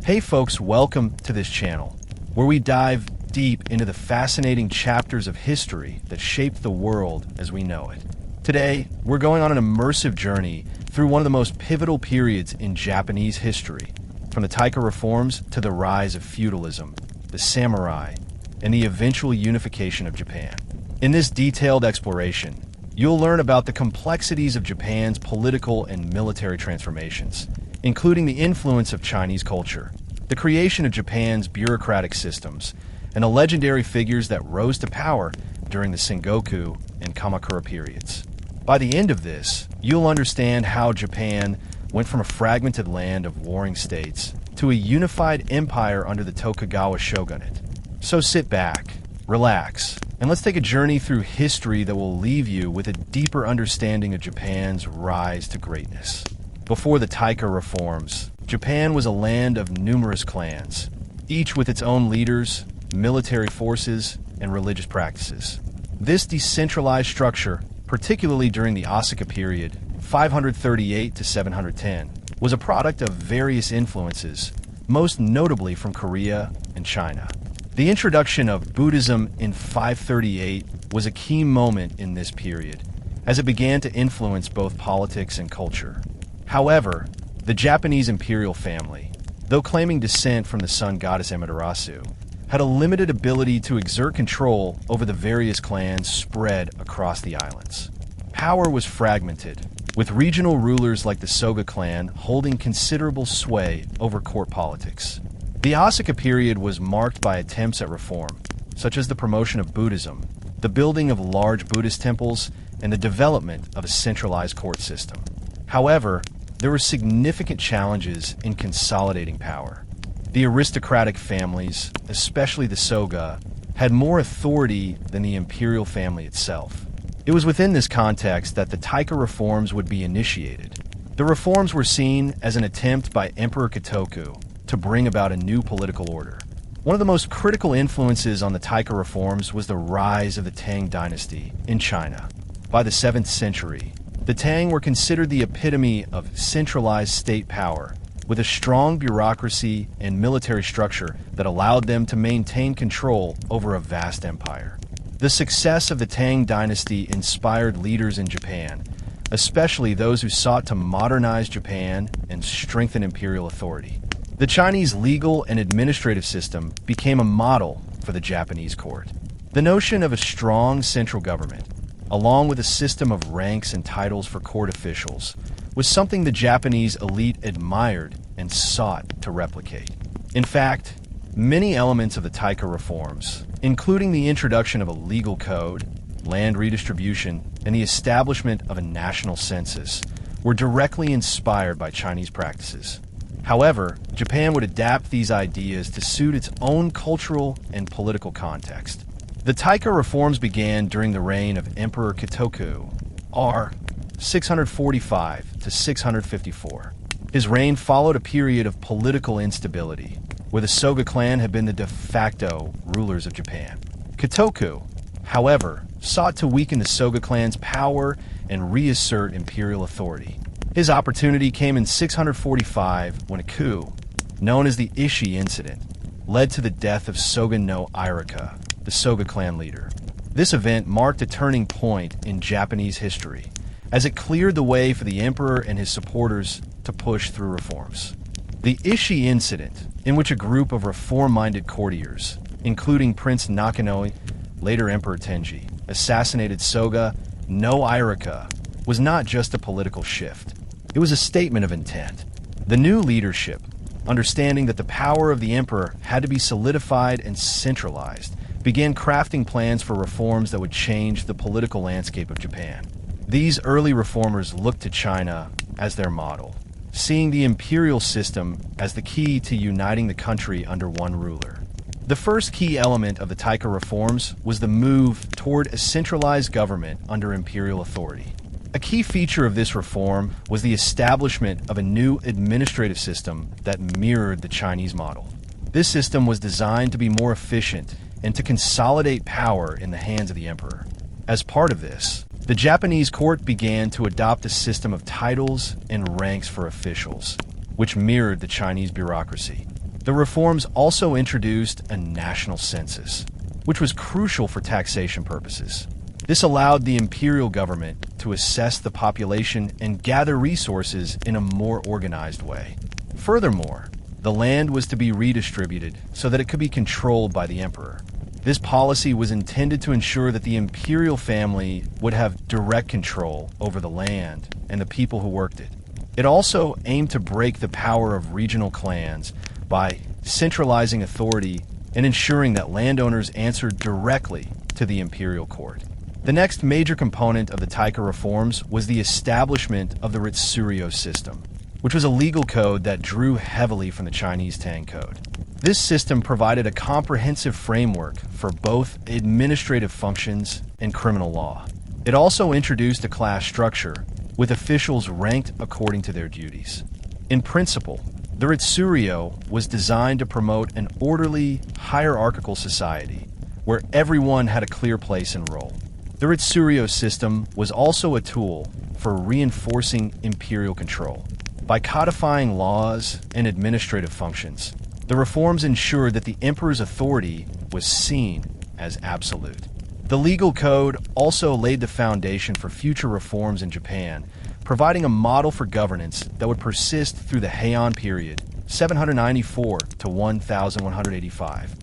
Hey folks, welcome to this channel, where we dive deep into the fascinating chapters of history that shaped the world as we know it. Today, we're going on an immersive journey through one of the most pivotal periods in Japanese history, from the Taika Reforms to the rise of feudalism, the samurai, and the eventual unification of Japan. In this detailed exploration, you'll learn about the complexities of Japan's political and military transformations, including the influence of Chinese culture, the creation of Japan's bureaucratic systems, and the legendary figures that rose to power during the Sengoku and Kamakura periods. By the end of this, you'll understand how Japan went from a fragmented land of warring states to a unified empire under the Tokugawa Shogunate. So sit back, relax, and let's take a journey through history that will leave you with a deeper understanding of Japan's rise to greatness. Before the Taika Reforms, Japan was a land of numerous clans, each with its own leaders, military forces, and religious practices. This decentralized structure, particularly during the Asuka period, 538 to 710, was a product of various influences, most notably from Korea and China. The introduction of Buddhism in 538 was a key moment in this period, as it began to influence both politics and culture. However, the Japanese imperial family, though claiming descent from the sun goddess Amaterasu, had a limited ability to exert control over the various clans spread across the islands. Power was fragmented, with regional rulers like the Soga clan holding considerable sway over court politics. The Asuka period was marked by attempts at reform, such as the promotion of Buddhism, the building of large Buddhist temples, and the development of a centralized court system. However, there were significant challenges in consolidating power. The aristocratic families, especially the Soga, had more authority than the imperial family itself. It was within this context that the Taika Reforms would be initiated. The reforms were seen as an attempt by Emperor Kitoku to bring about a new political order. One of the most critical influences on the Taika Reforms was the rise of the Tang dynasty in China. By the 7th century, the Tang were considered the epitome of centralized state power, with a strong bureaucracy and military structure that allowed them to maintain control over a vast empire. The success of the Tang dynasty inspired leaders in Japan, especially those who sought to modernize Japan and strengthen imperial authority. The Chinese legal and administrative system became a model for the Japanese court. The notion of a strong central government, along with a system of ranks and titles for court officials, was something the Japanese elite admired and sought to replicate. In fact, many elements of the Taika Reforms, including the introduction of a legal code, land redistribution, and the establishment of a national census, were directly inspired by Chinese practices. However, Japan would adapt these ideas to suit its own cultural and political context. The Taika Reforms began during the reign of Emperor Kitoku, r. 645 to 654. His reign followed a period of political instability, where the Soga clan had been the de facto rulers of Japan. Kitoku, however, sought to weaken the Soga clan's power and reassert imperial authority. His opportunity came in 645 when a coup, known as the Ishii Incident, led to the death of Soga no Irika, the Soga clan leader. This event marked a turning point in Japanese history, as it cleared the way for the emperor and his supporters to push through reforms. The Ishii Incident, in which a group of reform-minded courtiers, including Prince Nakanoi, later Emperor Tenji, assassinated Soga no Irika, was not just a political shift. It was a statement of intent. The new leadership, understanding that the power of the emperor had to be solidified and centralized, began crafting plans for reforms that would change the political landscape of Japan. These early reformers looked to China as their model, seeing the imperial system as the key to uniting the country under one ruler. The first key element of the Taika Reforms was the move toward a centralized government under imperial authority. A key feature of this reform was the establishment of a new administrative system that mirrored the Chinese model. This system was designed to be more efficient and to consolidate power in the hands of the emperor. As part of this, the Japanese court began to adopt a system of titles and ranks for officials, which mirrored the Chinese bureaucracy. The reforms also introduced a national census, which was crucial for taxation purposes. This allowed the imperial government to assess the population and gather resources in a more organized way. Furthermore, the land was to be redistributed so that it could be controlled by the emperor. This policy was intended to ensure that the imperial family would have direct control over the land and the people who worked it. It also aimed to break the power of regional clans by centralizing authority and ensuring that landowners answered directly to the imperial court. The next major component of the Taika Reforms was the establishment of the Ritsuryo system, which was a legal code that drew heavily from the Chinese Tang Code. This system provided a comprehensive framework for both administrative functions and criminal law. It also introduced a class structure, with officials ranked according to their duties. In principle, the Ritsuryo was designed to promote an orderly, hierarchical society, where everyone had a clear place and role. The Ritsuryo system was also a tool for reinforcing imperial control. By codifying laws and administrative functions, the reforms ensured that the emperor's authority was seen as absolute. The legal code also laid the foundation for future reforms in Japan, providing a model for governance that would persist through the Heian period, 794 to 1185.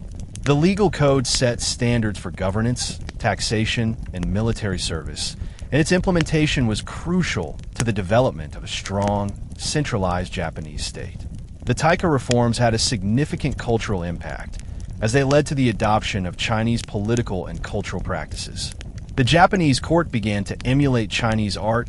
The legal code set standards for governance, taxation, and military service, and its implementation was crucial to the development of a strong, centralized Japanese state. The Taika Reforms had a significant cultural impact, as they led to the adoption of Chinese political and cultural practices. The Japanese court began to emulate Chinese art,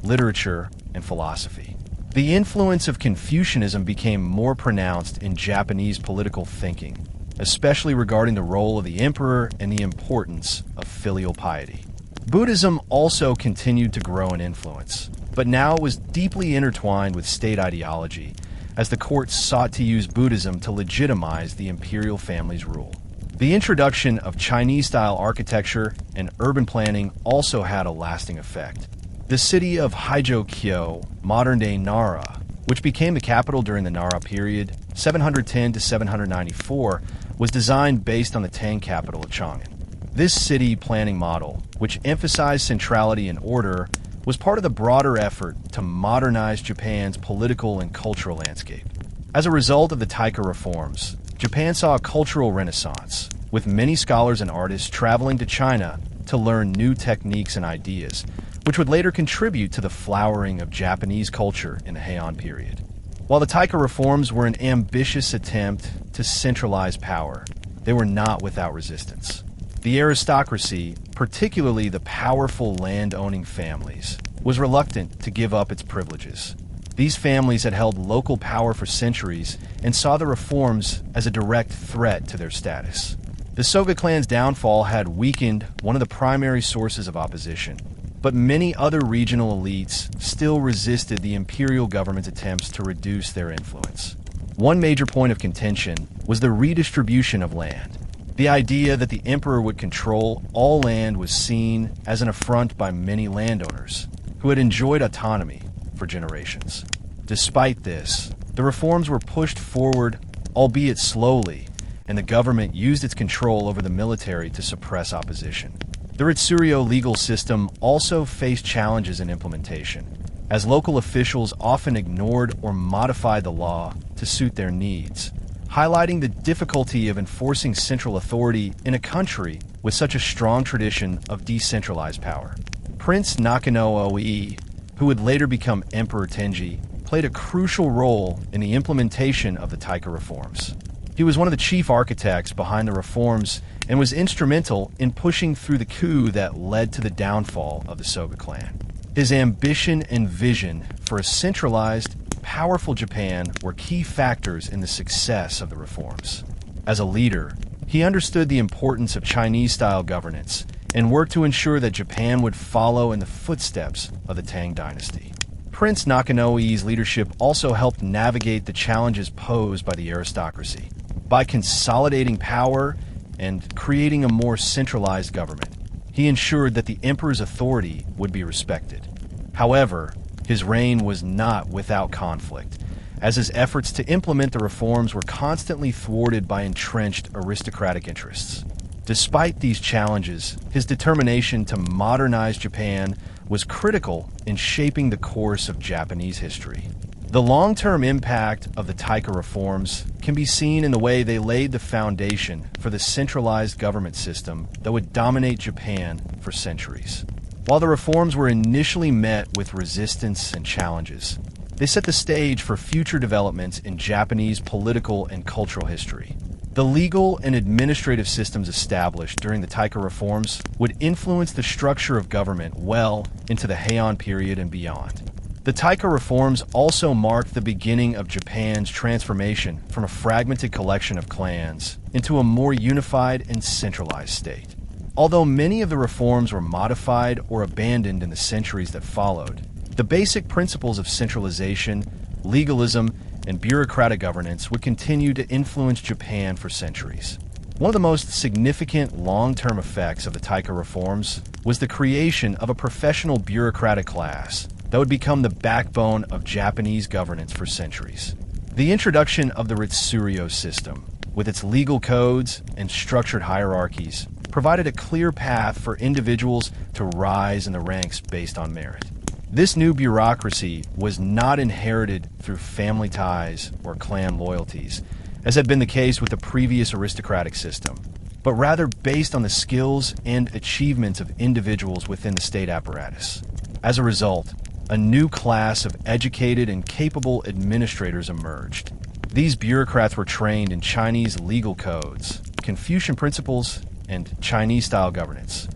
literature, and philosophy. The influence of Confucianism became more pronounced in Japanese political thinking, especially regarding the role of the emperor and the importance of filial piety. Buddhism also continued to grow in influence, but now it was deeply intertwined with state ideology, as the courts sought to use Buddhism to legitimize the imperial family's rule. The introduction of Chinese-style architecture and urban planning also had a lasting effect. The city of Hideyoshi, modern-day Nara, which became the capital during the Nara period, 710 to 794, was designed based on the Tang capital of Chang'an. This city planning model, which emphasized centrality and order, was part of the broader effort to modernize Japan's political and cultural landscape. As a result of the Taika Reforms, Japan saw a cultural renaissance, with many scholars and artists traveling to China to learn new techniques and ideas, which would later contribute to the flowering of Japanese culture in the Heian period. While the Taika Reforms were an ambitious attempt to centralize power, they were not without resistance. The aristocracy, particularly the powerful land-owning families, was reluctant to give up its privileges. These families had held local power for centuries and saw the reforms as a direct threat to their status. The Soga clan's downfall had weakened one of the primary sources of opposition, but many other regional elites still resisted the imperial government's attempts to reduce their influence. One major point of contention was the redistribution of land. The idea that the emperor would control all land was seen as an affront by many landowners, who had enjoyed autonomy for generations. Despite this, the reforms were pushed forward, albeit slowly, and the government used its control over the military to suppress opposition. The Ritsuryo legal system also faced challenges in implementation, as local officials often ignored or modified the law to suit their needs, highlighting the difficulty of enforcing central authority in a country with such a strong tradition of decentralized power. Prince Nakano-Oi, who would later become Emperor Tenji, played a crucial role in the implementation of the Taika Reforms. He was one of the chief architects behind the reforms and was instrumental in pushing through the coup that led to the downfall of the Soga clan. His ambition and vision for a centralized, powerful Japan were key factors in the success of the reforms. As a leader, he understood the importance of Chinese-style governance and worked to ensure that Japan would follow in the footsteps of the Tang dynasty. Prince Nakano-Oi's leadership also helped navigate the challenges posed by the aristocracy. By consolidating power and creating a more centralized government, he ensured that the emperor's authority would be respected. However, his reign was not without conflict, as his efforts to implement the reforms were constantly thwarted by entrenched aristocratic interests. Despite these challenges, his determination to modernize Japan was critical in shaping the course of Japanese history. The long-term impact of the Taika Reforms can be seen in the way they laid the foundation for the centralized government system that would dominate Japan for centuries. While the reforms were initially met with resistance and challenges, they set the stage for future developments in Japanese political and cultural history. The legal and administrative systems established during the Taika Reforms would influence the structure of government well into the Heian period and beyond. The Taika Reforms also marked the beginning of Japan's transformation from a fragmented collection of clans into a more unified and centralized state. Although many of the reforms were modified or abandoned in the centuries that followed, the basic principles of centralization, legalism, and bureaucratic governance would continue to influence Japan for centuries. One of the most significant long-term effects of the Taika Reforms was the creation of a professional bureaucratic class that would become the backbone of Japanese governance for centuries. The introduction of the Ritsuryo system, with its legal codes and structured hierarchies, provided a clear path for individuals to rise in the ranks based on merit. This new bureaucracy was not inherited through family ties or clan loyalties, as had been the case with the previous aristocratic system, but rather based on the skills and achievements of individuals within the state apparatus. As a result, a new class of educated and capable administrators emerged. These bureaucrats were trained in Chinese legal codes, Confucian principles, and Chinese-style governance.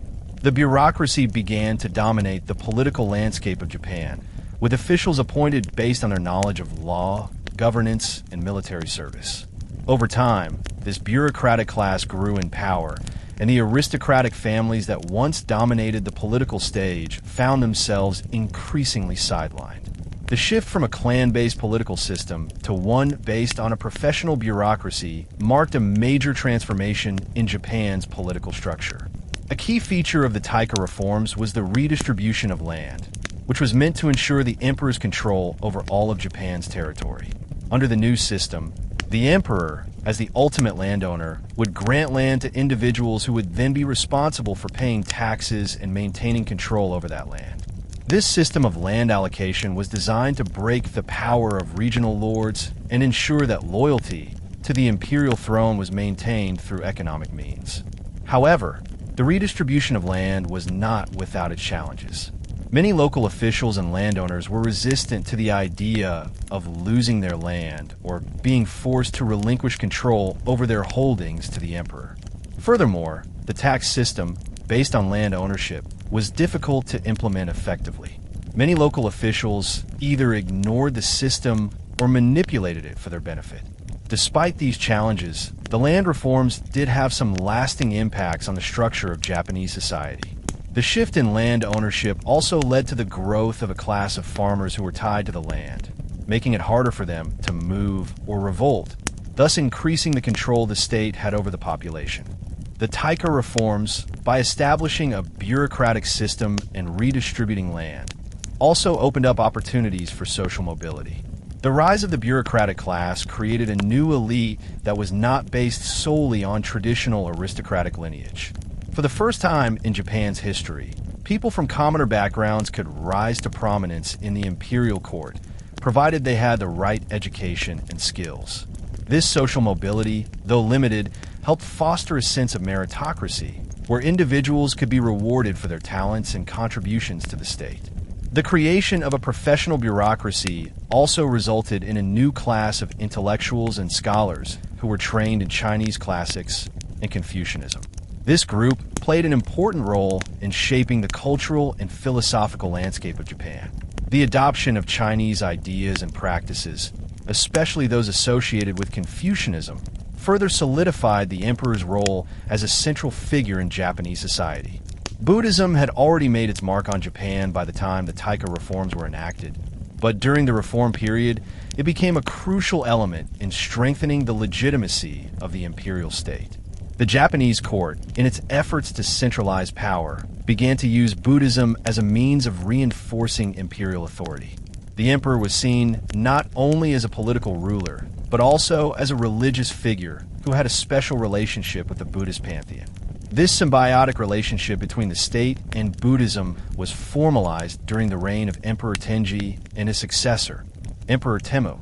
The bureaucracy began to dominate the political landscape of Japan, with officials appointed based on their knowledge of law, governance, and military service. Over time, this bureaucratic class grew in power, and the aristocratic families that once dominated the political stage found themselves increasingly sidelined. The shift from a clan-based political system to one based on a professional bureaucracy marked a major transformation in Japan's political structure. A key feature of the Taika Reforms was the redistribution of land, which was meant to ensure the emperor's control over all of Japan's territory. Under the new system, the emperor, as the ultimate landowner, would grant land to individuals who would then be responsible for paying taxes and maintaining control over that land. This system of land allocation was designed to break the power of regional lords and ensure that loyalty to the imperial throne was maintained through economic means. However, the redistribution of land was not without its challenges. Many local officials and landowners were resistant to the idea of losing their land or being forced to relinquish control over their holdings to the emperor. Furthermore, the tax system, based on land ownership, was difficult to implement effectively. Many local officials either ignored the system or manipulated it for their benefit. Despite these challenges, the land reforms did have some lasting impacts on the structure of Japanese society. The shift in land ownership also led to the growth of a class of farmers who were tied to the land, making it harder for them to move or revolt, thus increasing the control the state had over the population. The Taika Reforms, by establishing a bureaucratic system and redistributing land, also opened up opportunities for social mobility. The rise of the bureaucratic class created a new elite that was not based solely on traditional aristocratic lineage. For the first time in Japan's history, people from commoner backgrounds could rise to prominence in the imperial court, provided they had the right education and skills. This social mobility, though limited, helped foster a sense of meritocracy, where individuals could be rewarded for their talents and contributions to the state. The creation of a professional bureaucracy also resulted in a new class of intellectuals and scholars who were trained in Chinese classics and Confucianism. This group played an important role in shaping the cultural and philosophical landscape of Japan. The adoption of Chinese ideas and practices, especially those associated with Confucianism, further solidified the emperor's role as a central figure in Japanese society. Buddhism had already made its mark on Japan by the time the Taika Reforms were enacted, but during the reform period, it became a crucial element in strengthening the legitimacy of the imperial state. The Japanese court, in its efforts to centralize power, began to use Buddhism as a means of reinforcing imperial authority. The emperor was seen not only as a political ruler, but also as a religious figure who had a special relationship with the Buddhist pantheon. This symbiotic relationship between the state and Buddhism was formalized during the reign of Emperor Tenji and his successor, Emperor Temmu,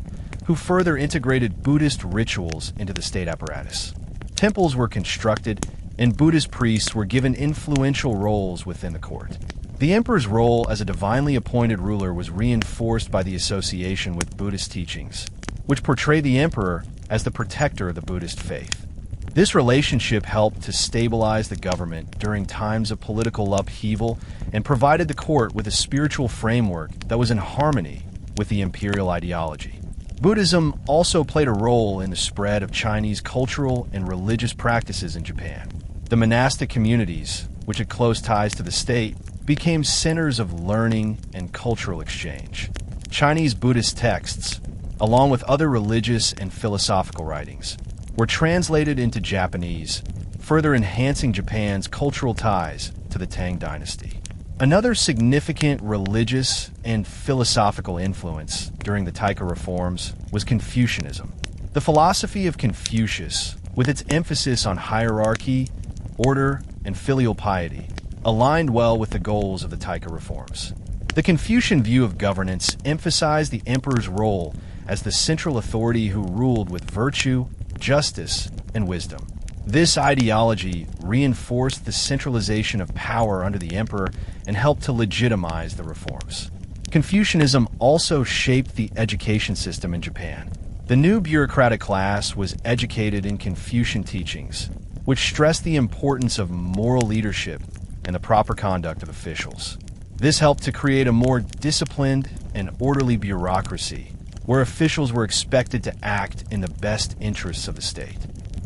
who further integrated Buddhist rituals into the state apparatus. Temples were constructed, and Buddhist priests were given influential roles within the court. The emperor's role as a divinely appointed ruler was reinforced by the association with Buddhist teachings, which portray the emperor as the protector of the Buddhist faith. This relationship helped to stabilize the government during times of political upheaval and provided the court with a spiritual framework that was in harmony with the imperial ideology. Buddhism also played a role in the spread of Chinese cultural and religious practices in Japan. The monastic communities, which had close ties to the state, became centers of learning and cultural exchange. Chinese Buddhist texts, along with other religious and philosophical writings, were translated into Japanese, further enhancing Japan's cultural ties to the Tang dynasty. Another significant religious and philosophical influence during the Taika Reforms was Confucianism. The philosophy of Confucius, with its emphasis on hierarchy, order, and filial piety, aligned well with the goals of the Taika Reforms. The Confucian view of governance emphasized the emperor's role as the central authority who ruled with virtue, justice, and wisdom. This ideology reinforced the centralization of power under the emperor and helped to legitimize the reforms. Confucianism also shaped the education system in Japan. The new bureaucratic class was educated in Confucian teachings, which stressed the importance of moral leadership and the proper conduct of officials. This helped to create a more disciplined and orderly bureaucracy, where officials were expected to act in the best interests of the state.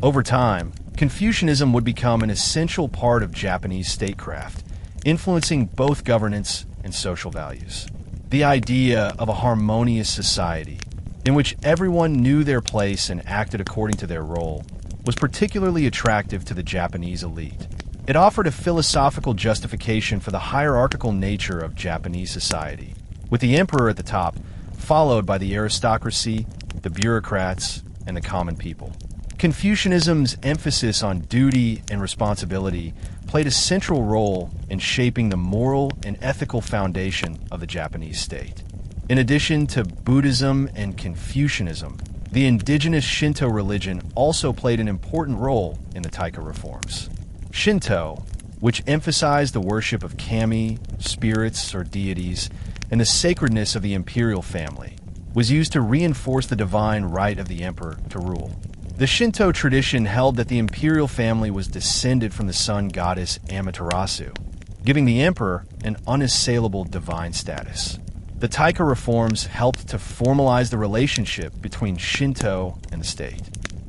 Over time, Confucianism would become an essential part of Japanese statecraft, influencing both governance and social values. The idea of a harmonious society, in which everyone knew their place and acted according to their role, was particularly attractive to the Japanese elite. It offered a philosophical justification for the hierarchical nature of Japanese society, with the emperor at the top, followed by the aristocracy, the bureaucrats, and the common people. Confucianism's emphasis on duty and responsibility played a central role in shaping the moral and ethical foundation of the Japanese state. In addition to Buddhism and Confucianism, the indigenous Shinto religion also played an important role in the Taika Reforms. Shinto, which emphasized the worship of kami, spirits or deities, and the sacredness of the imperial family, was used to reinforce the divine right of the emperor to rule. The Shinto tradition held that the imperial family was descended from the sun goddess Amaterasu, giving the emperor an unassailable divine status. The Taika Reforms helped to formalize the relationship between Shinto and the state.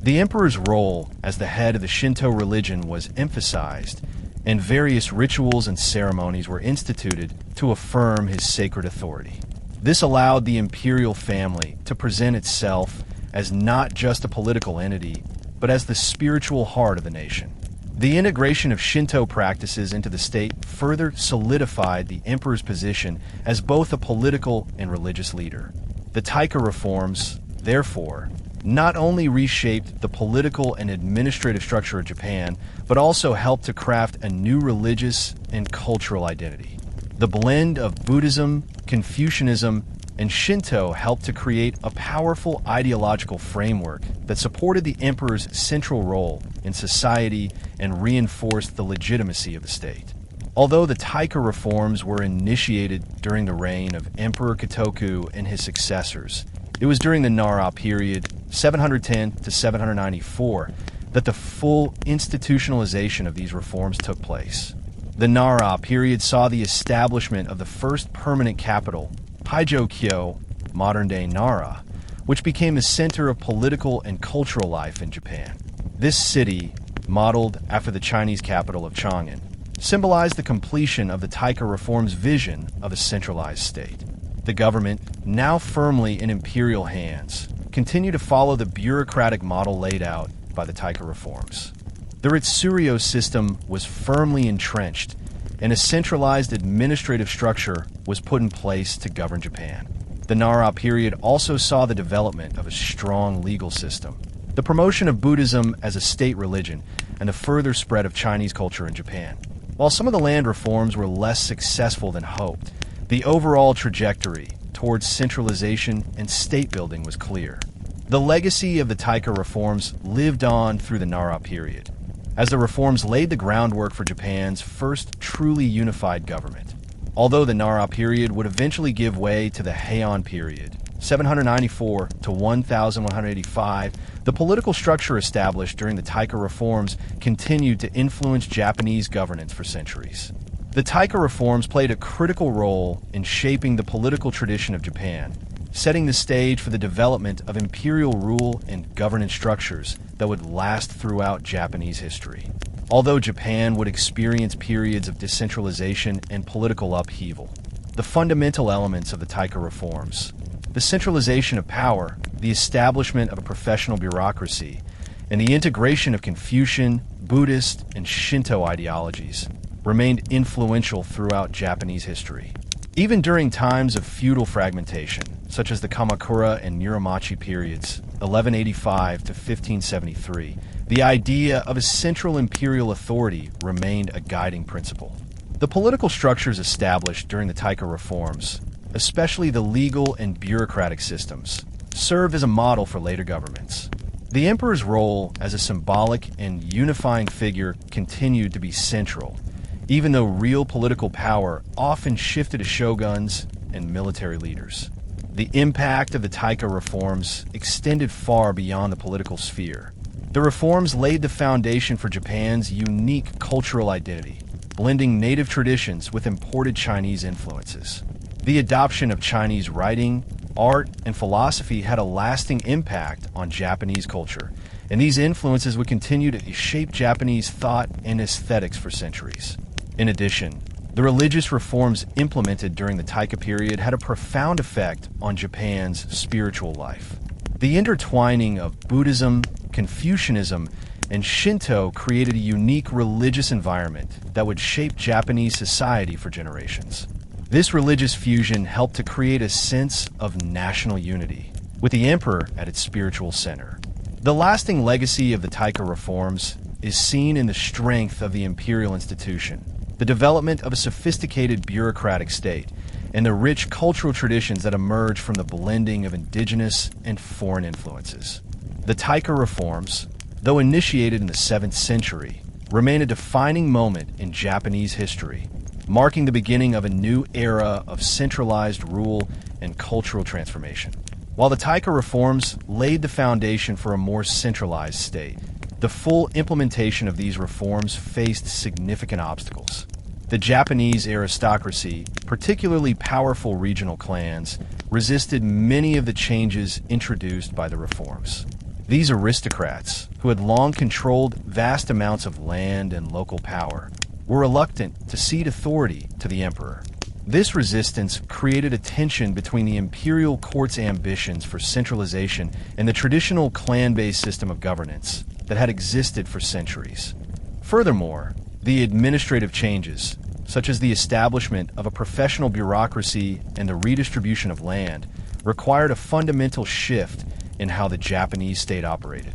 The emperor's role as the head of the Shinto religion was emphasized, and various rituals and ceremonies were instituted to affirm his sacred authority. This allowed the imperial family to present itself as not just a political entity, but as the spiritual heart of the nation. The integration of Shinto practices into the state further solidified the emperor's position as both a political and religious leader. The Taika Reforms, therefore, not only reshaped the political and administrative structure of Japan, but also helped to craft a new religious and cultural identity. The blend of Buddhism, Confucianism, and Shinto helped to create a powerful ideological framework that supported the emperor's central role in society and reinforced the legitimacy of the state. Although the Taika Reforms were initiated during the reign of Emperor Kitoku and his successors, it was during the Nara period, 710 to 794, that the full institutionalization of these reforms took place. The Nara period saw the establishment of the first permanent capital, Hideyoshi, modern-day Nara, which became the center of political and cultural life in Japan. This city, modeled after the Chinese capital of Chang'an, symbolized the completion of the Taika Reforms' vision of a centralized state. The government, now firmly in imperial hands, continued to follow the bureaucratic model laid out by the Taika Reforms. The Ritsuryo system was firmly entrenched, and a centralized administrative structure was put in place to govern Japan. The Nara period also saw the development of a strong legal system, the promotion of Buddhism as a state religion, and the further spread of Chinese culture in Japan. While some of the land reforms were less successful than hoped, the overall trajectory towards centralization and state building was clear. The legacy of the Taika Reforms lived on through the Nara period, as the reforms laid the groundwork for Japan's first truly unified government. Although the Nara period would eventually give way to the Heian period, 794 to 1185, the political structure established during the Taika Reforms continued to influence Japanese governance for centuries. The Taika Reforms played a critical role in shaping the political tradition of Japan, setting the stage for the development of imperial rule and governance structures that would last throughout Japanese history. Although Japan would experience periods of decentralization and political upheaval, the fundamental elements of the Taika Reforms, the centralization of power, the establishment of a professional bureaucracy, and the integration of Confucian, Buddhist, and Shinto ideologies, remained influential throughout Japanese history. Even during times of feudal fragmentation, such as the Kamakura and Muromachi periods, 1185 to 1573, the idea of a central imperial authority remained a guiding principle. The political structures established during the Taika Reforms, especially the legal and bureaucratic systems, served as a model for later governments. The emperor's role as a symbolic and unifying figure continued to be central, even though real political power often shifted to shoguns and military leaders. The impact of the Taika Reforms extended far beyond the political sphere. The reforms laid the foundation for Japan's unique cultural identity, blending native traditions with imported Chinese influences. The adoption of Chinese writing, art, and philosophy had a lasting impact on Japanese culture, and these influences would continue to shape Japanese thought and aesthetics for centuries. In addition, the religious reforms implemented during the Taika period had a profound effect on Japan's spiritual life. The intertwining of Buddhism, Confucianism, and Shinto created a unique religious environment that would shape Japanese society for generations. This religious fusion helped to create a sense of national unity, with the emperor at its spiritual center. The lasting legacy of the Taika Reforms is seen in the strength of the imperial institution, the development of a sophisticated bureaucratic state, and the rich cultural traditions that emerge from the blending of indigenous and foreign influences. The Taika Reforms, though initiated in the 7th century, remain a defining moment in Japanese history, marking the beginning of a new era of centralized rule and cultural transformation. While the Taika Reforms laid the foundation for a more centralized state, the full implementation of these reforms faced significant obstacles. The Japanese aristocracy, particularly powerful regional clans, resisted many of the changes introduced by the reforms. These aristocrats, who had long controlled vast amounts of land and local power, were reluctant to cede authority to the emperor. This resistance created a tension between the imperial court's ambitions for centralization and the traditional clan-based system of governance that had existed for centuries. Furthermore, the administrative changes, such as the establishment of a professional bureaucracy and the redistribution of land, required a fundamental shift in how the Japanese state operated.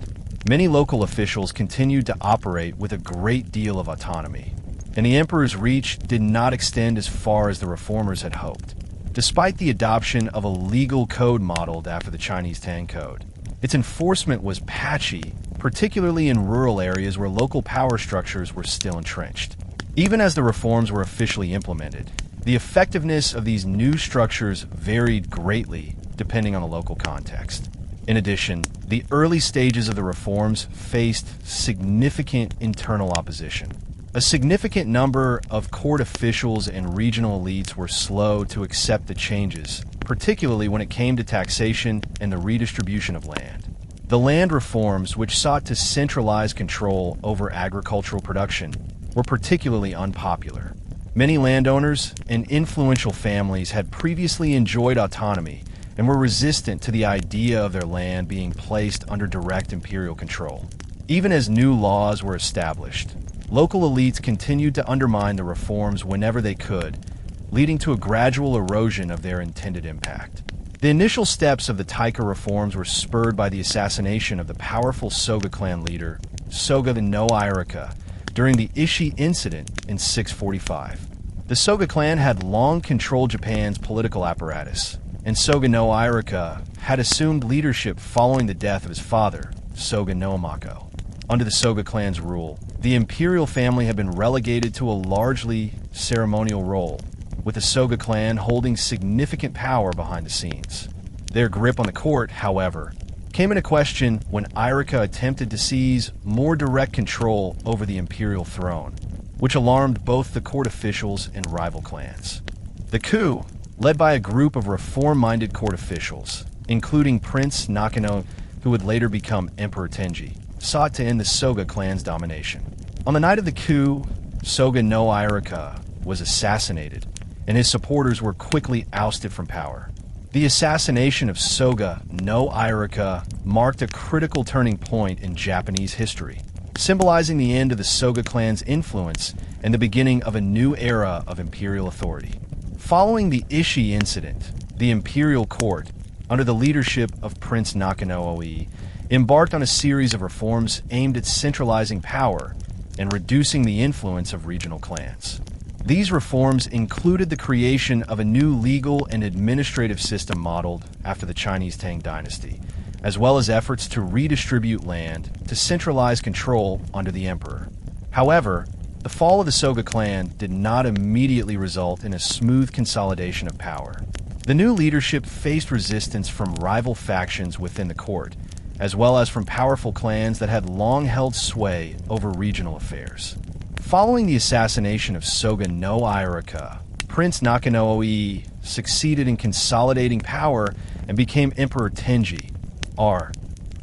Many local officials continued to operate with a great deal of autonomy, and the emperor's reach did not extend as far as the reformers had hoped. Despite the adoption of a legal code modeled after the Chinese Tang Code, its enforcement was patchy, particularly in rural areas where local power structures were still entrenched. Even as the reforms were officially implemented, the effectiveness of these new structures varied greatly depending on the local context. In addition, the early stages of the reforms faced significant internal opposition. A significant number of court officials and regional elites were slow to accept the changes, particularly when it came to taxation and the redistribution of land. The land reforms, which sought to centralize control over agricultural production, were particularly unpopular. Many landowners and influential families had previously enjoyed autonomy and were resistant to the idea of their land being placed under direct imperial control. Even as new laws were established, local elites continued to undermine the reforms whenever they could, leading to a gradual erosion of their intended impact. The initial steps of the Taika reforms were spurred by the assassination of the powerful Soga clan leader, Soga no Irika, during the Ishii incident in 645. The Soga clan had long controlled Japan's political apparatus, and Soga no Irika had assumed leadership following the death of his father, Soga no Amako. Under the Soga clan's rule, the imperial family had been relegated to a largely ceremonial role, with the Soga clan holding significant power behind the scenes. Their grip on the court, however, came into question when Irika attempted to seize more direct control over the imperial throne, which alarmed both the court officials and rival clans. The coup, led by a group of reform-minded court officials, including Prince Nakano, who would later become Emperor Tenji, sought to end the Soga clan's domination. On the night of the coup, Soga no Irika was assassinated, and his supporters were quickly ousted from power. The assassination of Soga no Irika marked a critical turning point in Japanese history, symbolizing the end of the Soga clan's influence and the beginning of a new era of imperial authority. Following the Ishii incident, the imperial court, under the leadership of Prince Nakano Oi, embarked on a series of reforms aimed at centralizing power and reducing the influence of regional clans. These reforms included the creation of a new legal and administrative system modeled after the Chinese Tang dynasty, as well as efforts to redistribute land to centralize control under the emperor. However, the fall of the Soga clan did not immediately result in a smooth consolidation of power. The new leadership faced resistance from rival factions within the court, as well as from powerful clans that had long held sway over regional affairs. Following the assassination of Soga no Irika, Prince Nakano Oi succeeded in consolidating power and became Emperor Tenji, R.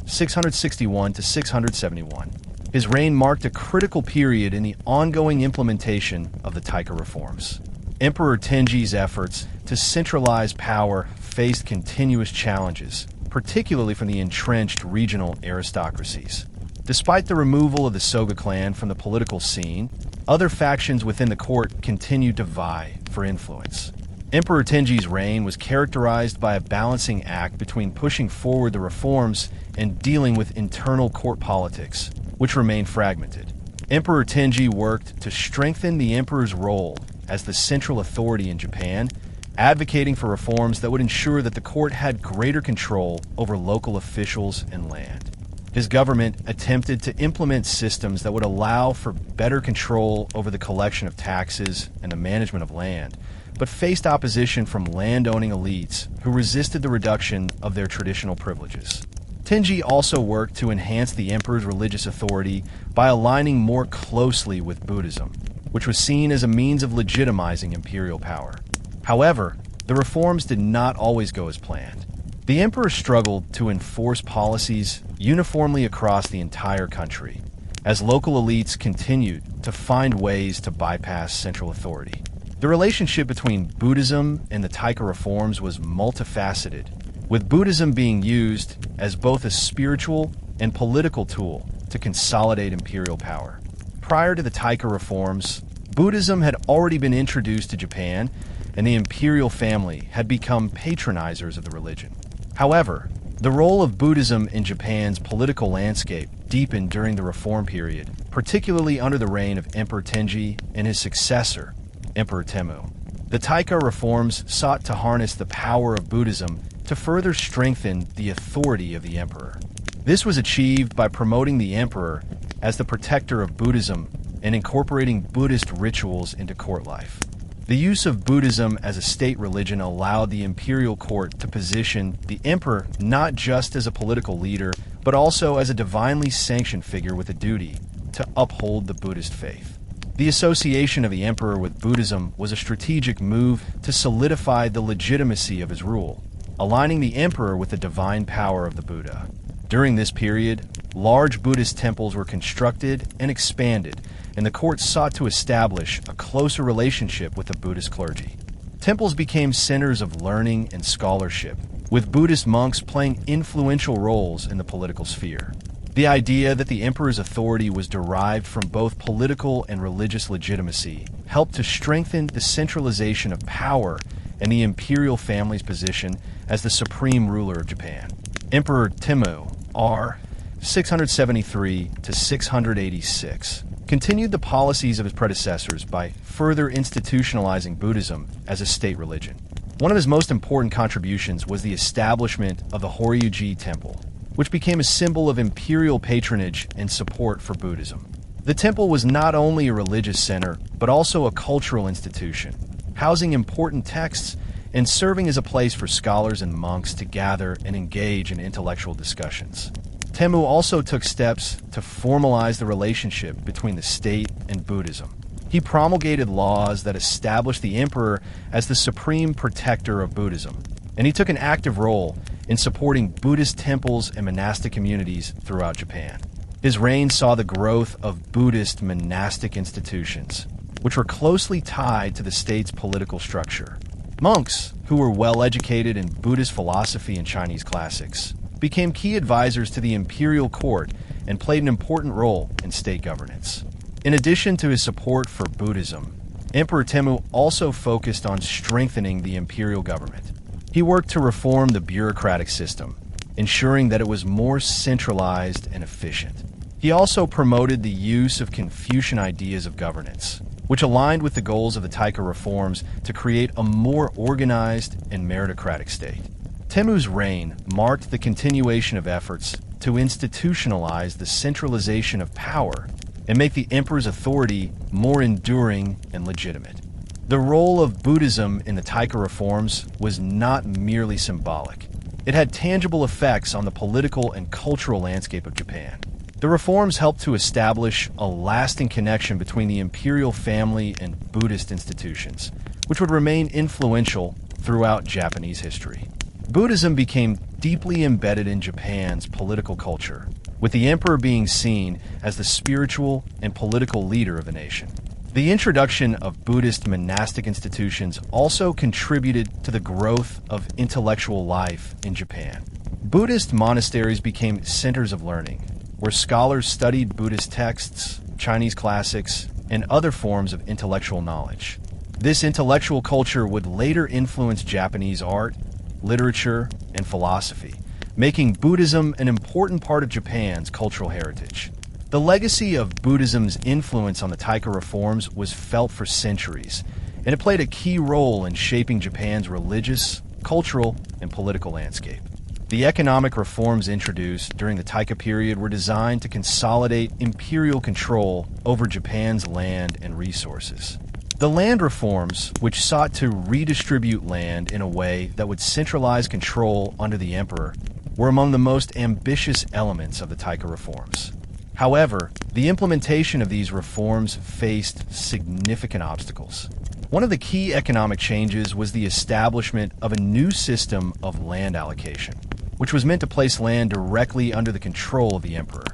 661 to 671. His reign marked a critical period in the ongoing implementation of the Taika reforms. Emperor Tenji's efforts to centralize power faced continuous challenges, particularly from the entrenched regional aristocracies. Despite the removal of the Soga clan from the political scene, other factions within the court continued to vie for influence. Emperor Tenji's reign was characterized by a balancing act between pushing forward the reforms and dealing with internal court politics, which remained fragmented. Emperor Tenji worked to strengthen the emperor's role as the central authority in Japan, advocating for reforms that would ensure that the court had greater control over local officials and land. His government attempted to implement systems that would allow for better control over the collection of taxes and the management of land, but faced opposition from land-owning elites who resisted the reduction of their traditional privileges. Tenji also worked to enhance the emperor's religious authority by aligning more closely with Buddhism, which was seen as a means of legitimizing imperial power. However, the reforms did not always go as planned. The emperor struggled to enforce policies uniformly across the entire country, as local elites continued to find ways to bypass central authority. The relationship between Buddhism and the Taika reforms was multifaceted, with Buddhism being used as both a spiritual and political tool to consolidate imperial power. Prior to the Taika reforms, Buddhism had already been introduced to Japan, and the imperial family had become patronizers of the religion. However, the role of Buddhism in Japan's political landscape deepened during the reform period, particularly under the reign of Emperor Tenji and his successor, Emperor Temmu. The Taika reforms sought to harness the power of Buddhism to further strengthen the authority of the emperor. This was achieved by promoting the emperor as the protector of Buddhism and incorporating Buddhist rituals into court life. The use of Buddhism as a state religion allowed the imperial court to position the emperor not just as a political leader, but also as a divinely sanctioned figure with a duty to uphold the Buddhist faith. The association of the emperor with Buddhism was a strategic move to solidify the legitimacy of his rule, aligning the emperor with the divine power of the Buddha. During this period, large Buddhist temples were constructed and expanded, and the court sought to establish a closer relationship with the Buddhist clergy. Temples became centers of learning and scholarship, with Buddhist monks playing influential roles in the political sphere. The idea that the emperor's authority was derived from both political and religious legitimacy helped to strengthen the centralization of power and the imperial family's position as the supreme ruler of Japan. Emperor Temmu, r. 673 to 686, continued the policies of his predecessors by further institutionalizing Buddhism as a state religion. One of his most important contributions was the establishment of the Horyuji Temple, which became a symbol of imperial patronage and support for Buddhism. The temple was not only a religious center, but also a cultural institution, housing important texts and serving as a place for scholars and monks to gather and engage in intellectual discussions. Temmu also took steps to formalize the relationship between the state and Buddhism. He promulgated laws that established the emperor as the supreme protector of Buddhism, and he took an active role in supporting Buddhist temples and monastic communities throughout Japan. His reign saw the growth of Buddhist monastic institutions, which were closely tied to the state's political structure. Monks, who were well-educated in Buddhist philosophy and Chinese classics, became key advisors to the imperial court and played an important role in state governance. In addition to his support for Buddhism, Emperor Temmu also focused on strengthening the imperial government. He worked to reform the bureaucratic system, ensuring that it was more centralized and efficient. He also promoted the use of Confucian ideas of governance, which aligned with the goals of the Taika Reforms to create a more organized and meritocratic state. Temmu's reign marked the continuation of efforts to institutionalize the centralization of power and make the emperor's authority more enduring and legitimate. The role of Buddhism in the Taika Reforms was not merely symbolic. It had tangible effects on the political and cultural landscape of Japan. The reforms helped to establish a lasting connection between the imperial family and Buddhist institutions, which would remain influential throughout Japanese history. Buddhism became deeply embedded in Japan's political culture, with the emperor being seen as the spiritual and political leader of the nation. The introduction of Buddhist monastic institutions also contributed to the growth of intellectual life in Japan. Buddhist monasteries became centers of learning, where scholars studied Buddhist texts, Chinese classics, and other forms of intellectual knowledge. This intellectual culture would later influence Japanese art, literature, and philosophy, making Buddhism an important part of Japan's cultural heritage. The legacy of Buddhism's influence on the Taika Reforms was felt for centuries, and it played a key role in shaping Japan's religious, cultural, and political landscape. The economic reforms introduced during the Taika period were designed to consolidate imperial control over Japan's land and resources. The land reforms, which sought to redistribute land in a way that would centralize control under the emperor, were among the most ambitious elements of the Taika Reforms. However, the implementation of these reforms faced significant obstacles. One of the key economic changes was the establishment of a new system of land allocation, which was meant to place land directly under the control of the emperor.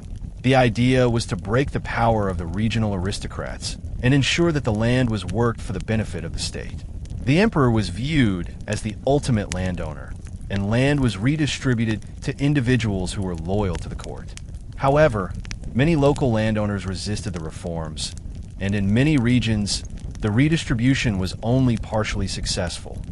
The idea was to break the power of the regional aristocrats and ensure that the land was worked for the benefit of the state. The emperor was viewed as the ultimate landowner, and land was redistributed to individuals who were loyal to the court. However, many local landowners resisted the reforms, and in many regions, the redistribution was only partially successful.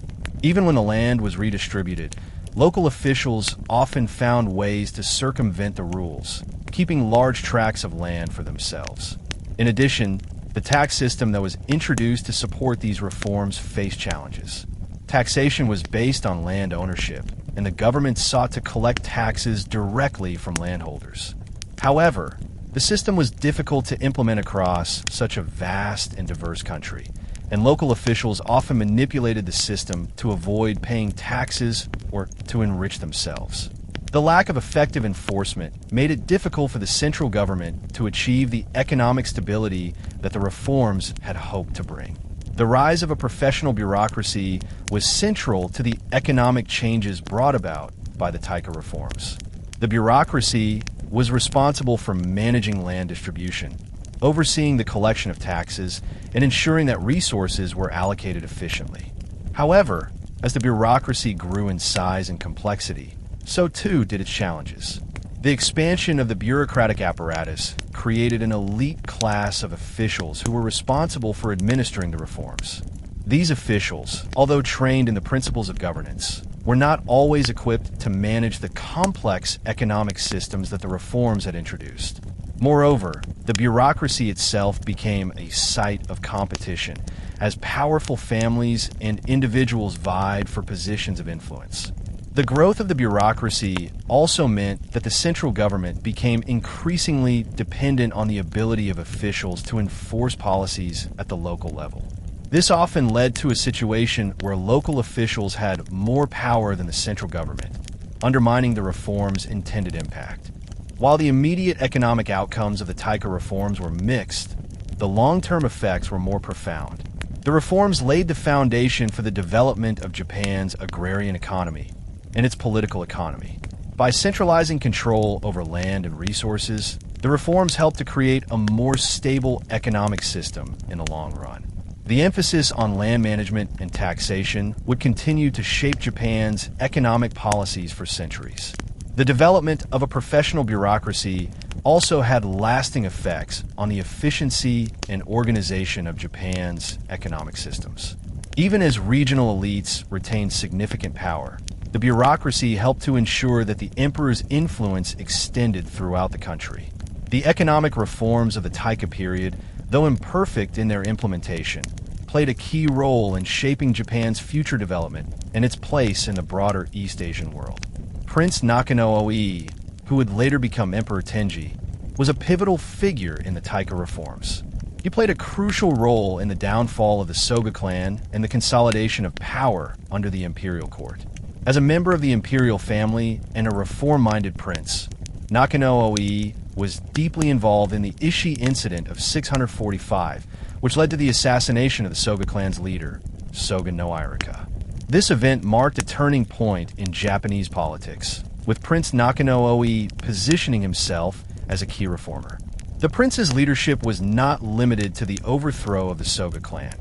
Even when the land was redistributed, local officials often found ways to circumvent the rules, keeping large tracts of land for themselves. In addition, the tax system that was introduced to support these reforms faced challenges. Taxation was based on land ownership, and the government sought to collect taxes directly from landholders. However, the system was difficult to implement across such a vast and diverse country, and local officials often manipulated the system to avoid paying taxes or to enrich themselves. The lack of effective enforcement made it difficult for the central government to achieve the economic stability that the reforms had hoped to bring. The rise of a professional bureaucracy was central to the economic changes brought about by the Taika Reforms. The bureaucracy was responsible for managing land distribution, overseeing the collection of taxes, and ensuring that resources were allocated efficiently. However, as the bureaucracy grew in size and complexity, so too did its challenges. The expansion of the bureaucratic apparatus created an elite class of officials who were responsible for administering the reforms. These officials, although trained in the principles of governance, were not always equipped to manage the complex economic systems that the reforms had introduced. Moreover, the bureaucracy itself became a site of competition, as powerful families and individuals vied for positions of influence. The growth of the bureaucracy also meant that the central government became increasingly dependent on the ability of officials to enforce policies at the local level. This often led to a situation where local officials had more power than the central government, undermining the reform's intended impact. While the immediate economic outcomes of the Taika reforms were mixed, the long-term effects were more profound. The reforms laid the foundation for the development of Japan's agrarian economy and its political economy. By centralizing control over land and resources, the reforms helped to create a more stable economic system in the long run. The emphasis on land management and taxation would continue to shape Japan's economic policies for centuries. The development of a professional bureaucracy also had lasting effects on the efficiency and organization of Japan's economic systems. Even as regional elites retained significant power, the bureaucracy helped to ensure that the emperor's influence extended throughout the country. The economic reforms of the Taika period, though imperfect in their implementation, played a key role in shaping Japan's future development and its place in the broader East Asian world. Prince Nakano-Oi, who would later become Emperor Tenji, was a pivotal figure in the Taika reforms. He played a crucial role in the downfall of the Soga clan and the consolidation of power under the imperial court. As a member of the imperial family and a reform-minded prince, Nakano-Oi was deeply involved in the Ishii incident of 645, which led to the assassination of the Soga clan's leader, Soga no Irika. This event marked a turning point in Japanese politics, with Prince Nakano-Oi positioning himself as a key reformer. The prince's leadership was not limited to the overthrow of the Soga clan.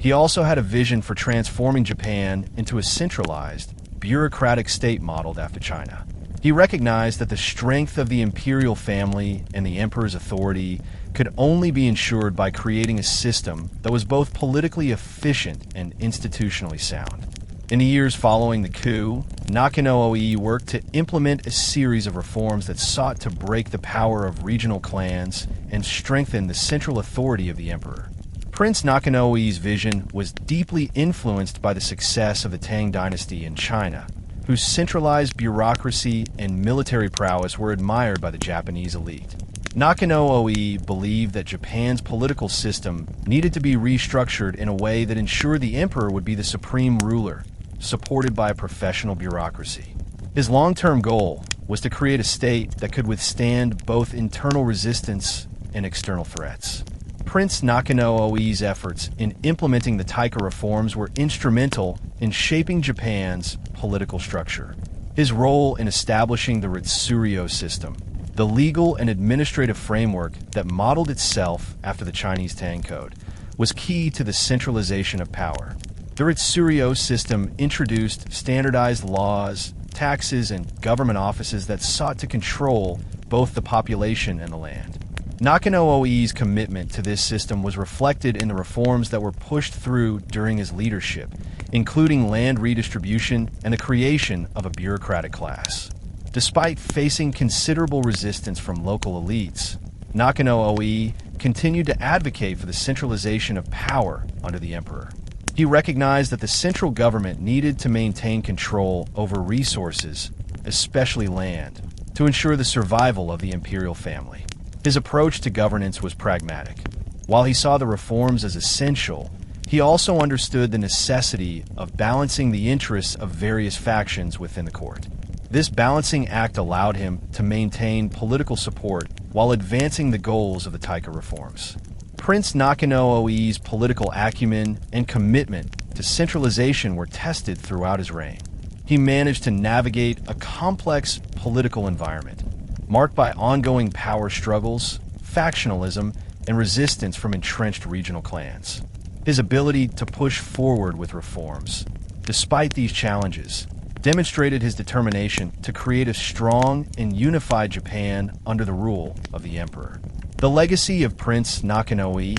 He also had a vision for transforming Japan into a centralized, bureaucratic state modeled after China. He recognized that the strength of the imperial family and the emperor's authority could only be ensured by creating a system that was both politically efficient and institutionally sound. In the years following the coup, Nakano-Oi worked to implement a series of reforms that sought to break the power of regional clans and strengthen the central authority of the emperor. Prince Nakano-Oi's vision was deeply influenced by the success of the Tang dynasty in China, whose centralized bureaucracy and military prowess were admired by the Japanese elite. Nakano-Oi believed that Japan's political system needed to be restructured in a way that ensured the emperor would be the supreme ruler, supported by a professional bureaucracy. His long-term goal was to create a state that could withstand both internal resistance and external threats. Prince Nakano-Oi's efforts in implementing the Taika reforms were instrumental in shaping Japan's political structure. His role in establishing the Ritsuryo system, the legal and administrative framework that modeled itself after the Chinese Tang Code, was key to the centralization of power. The Ritsuryo system introduced standardized laws, taxes, and government offices that sought to control both the population and the land. Nakano-Oi's commitment to this system was reflected in the reforms that were pushed through during his leadership, including land redistribution and the creation of a bureaucratic class. Despite facing considerable resistance from local elites, Nakano-Oi continued to advocate for the centralization of power under the emperor. He recognized that the central government needed to maintain control over resources, especially land, to ensure the survival of the imperial family. His approach to governance was pragmatic. While he saw the reforms as essential, he also understood the necessity of balancing the interests of various factions within the court. This balancing act allowed him to maintain political support while advancing the goals of the Taika reforms. Prince Nakano-Oi's political acumen and commitment to centralization were tested throughout his reign. He managed to navigate a complex political environment, marked by ongoing power struggles, factionalism, and resistance from entrenched regional clans. His ability to push forward with reforms, despite these challenges, demonstrated his determination to create a strong and unified Japan under the rule of the emperor. The legacy of Prince Nakano-Oi,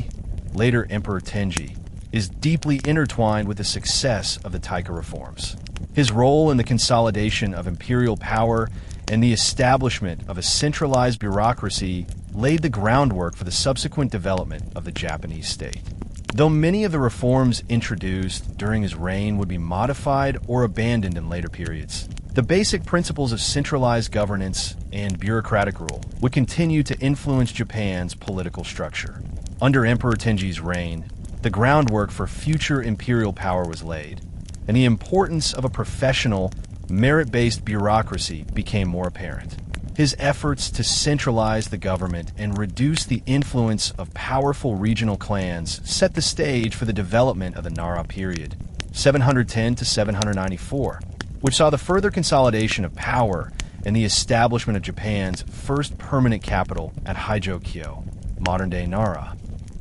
later Emperor Tenji, is deeply intertwined with the success of the Taika Reforms. His role in the consolidation of imperial power and the establishment of a centralized bureaucracy laid the groundwork for the subsequent development of the Japanese state. Though many of the reforms introduced during his reign would be modified or abandoned in later periods, the basic principles of centralized governance and bureaucratic rule would continue to influence Japan's political structure. Under Emperor Tenji's reign, the groundwork for future imperial power was laid, and the importance of a professional, merit-based bureaucracy became more apparent. His efforts to centralize the government and reduce the influence of powerful regional clans set the stage for the development of the Nara period, 710 to 794, which saw the further consolidation of power and the establishment of Japan's first permanent capital at Hideyoshi, modern-day Nara.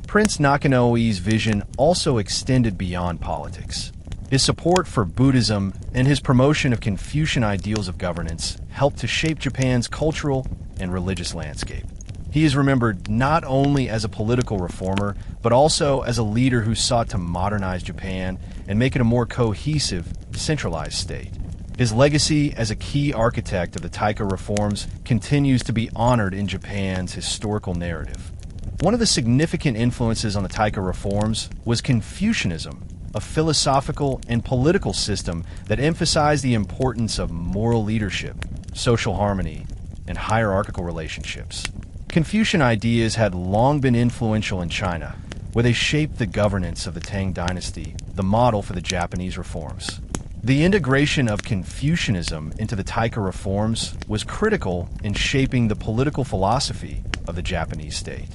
Prince Nakanoi's vision also extended beyond politics. His support for Buddhism and his promotion of Confucian ideals of governance helped to shape Japan's cultural and religious landscape. He is remembered not only as a political reformer, but also as a leader who sought to modernize Japan and make it a more cohesive, centralized state. His legacy as a key architect of the Taika Reforms continues to be honored in Japan's historical narrative. One of the significant influences on the Taika Reforms was Confucianism, a philosophical and political system that emphasized the importance of moral leadership, social harmony, and hierarchical relationships. Confucian ideas had long been influential in China, where they shaped the governance of the Tang dynasty, the model for the Japanese reforms. The integration of Confucianism into the Taika Reforms was critical in shaping the political philosophy of the Japanese state.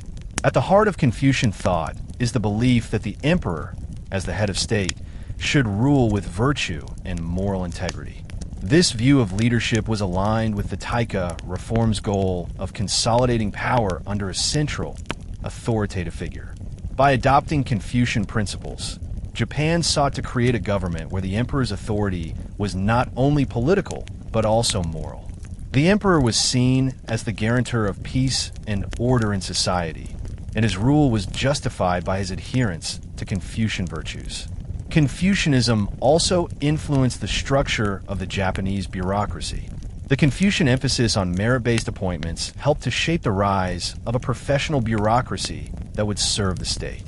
At the heart of Confucian thought is the belief that the emperor, as the head of state, should rule with virtue and moral integrity. This view of leadership was aligned with the Taika Reforms' goal of consolidating power under a central, authoritative figure. By adopting Confucian principles, Japan sought to create a government where the emperor's authority was not only political, but also moral. The emperor was seen as the guarantor of peace and order in society, and his rule was justified by his adherence to Confucian virtues. Confucianism also influenced the structure of the Japanese bureaucracy. The Confucian emphasis on merit-based appointments helped to shape the rise of a professional bureaucracy that would serve the state.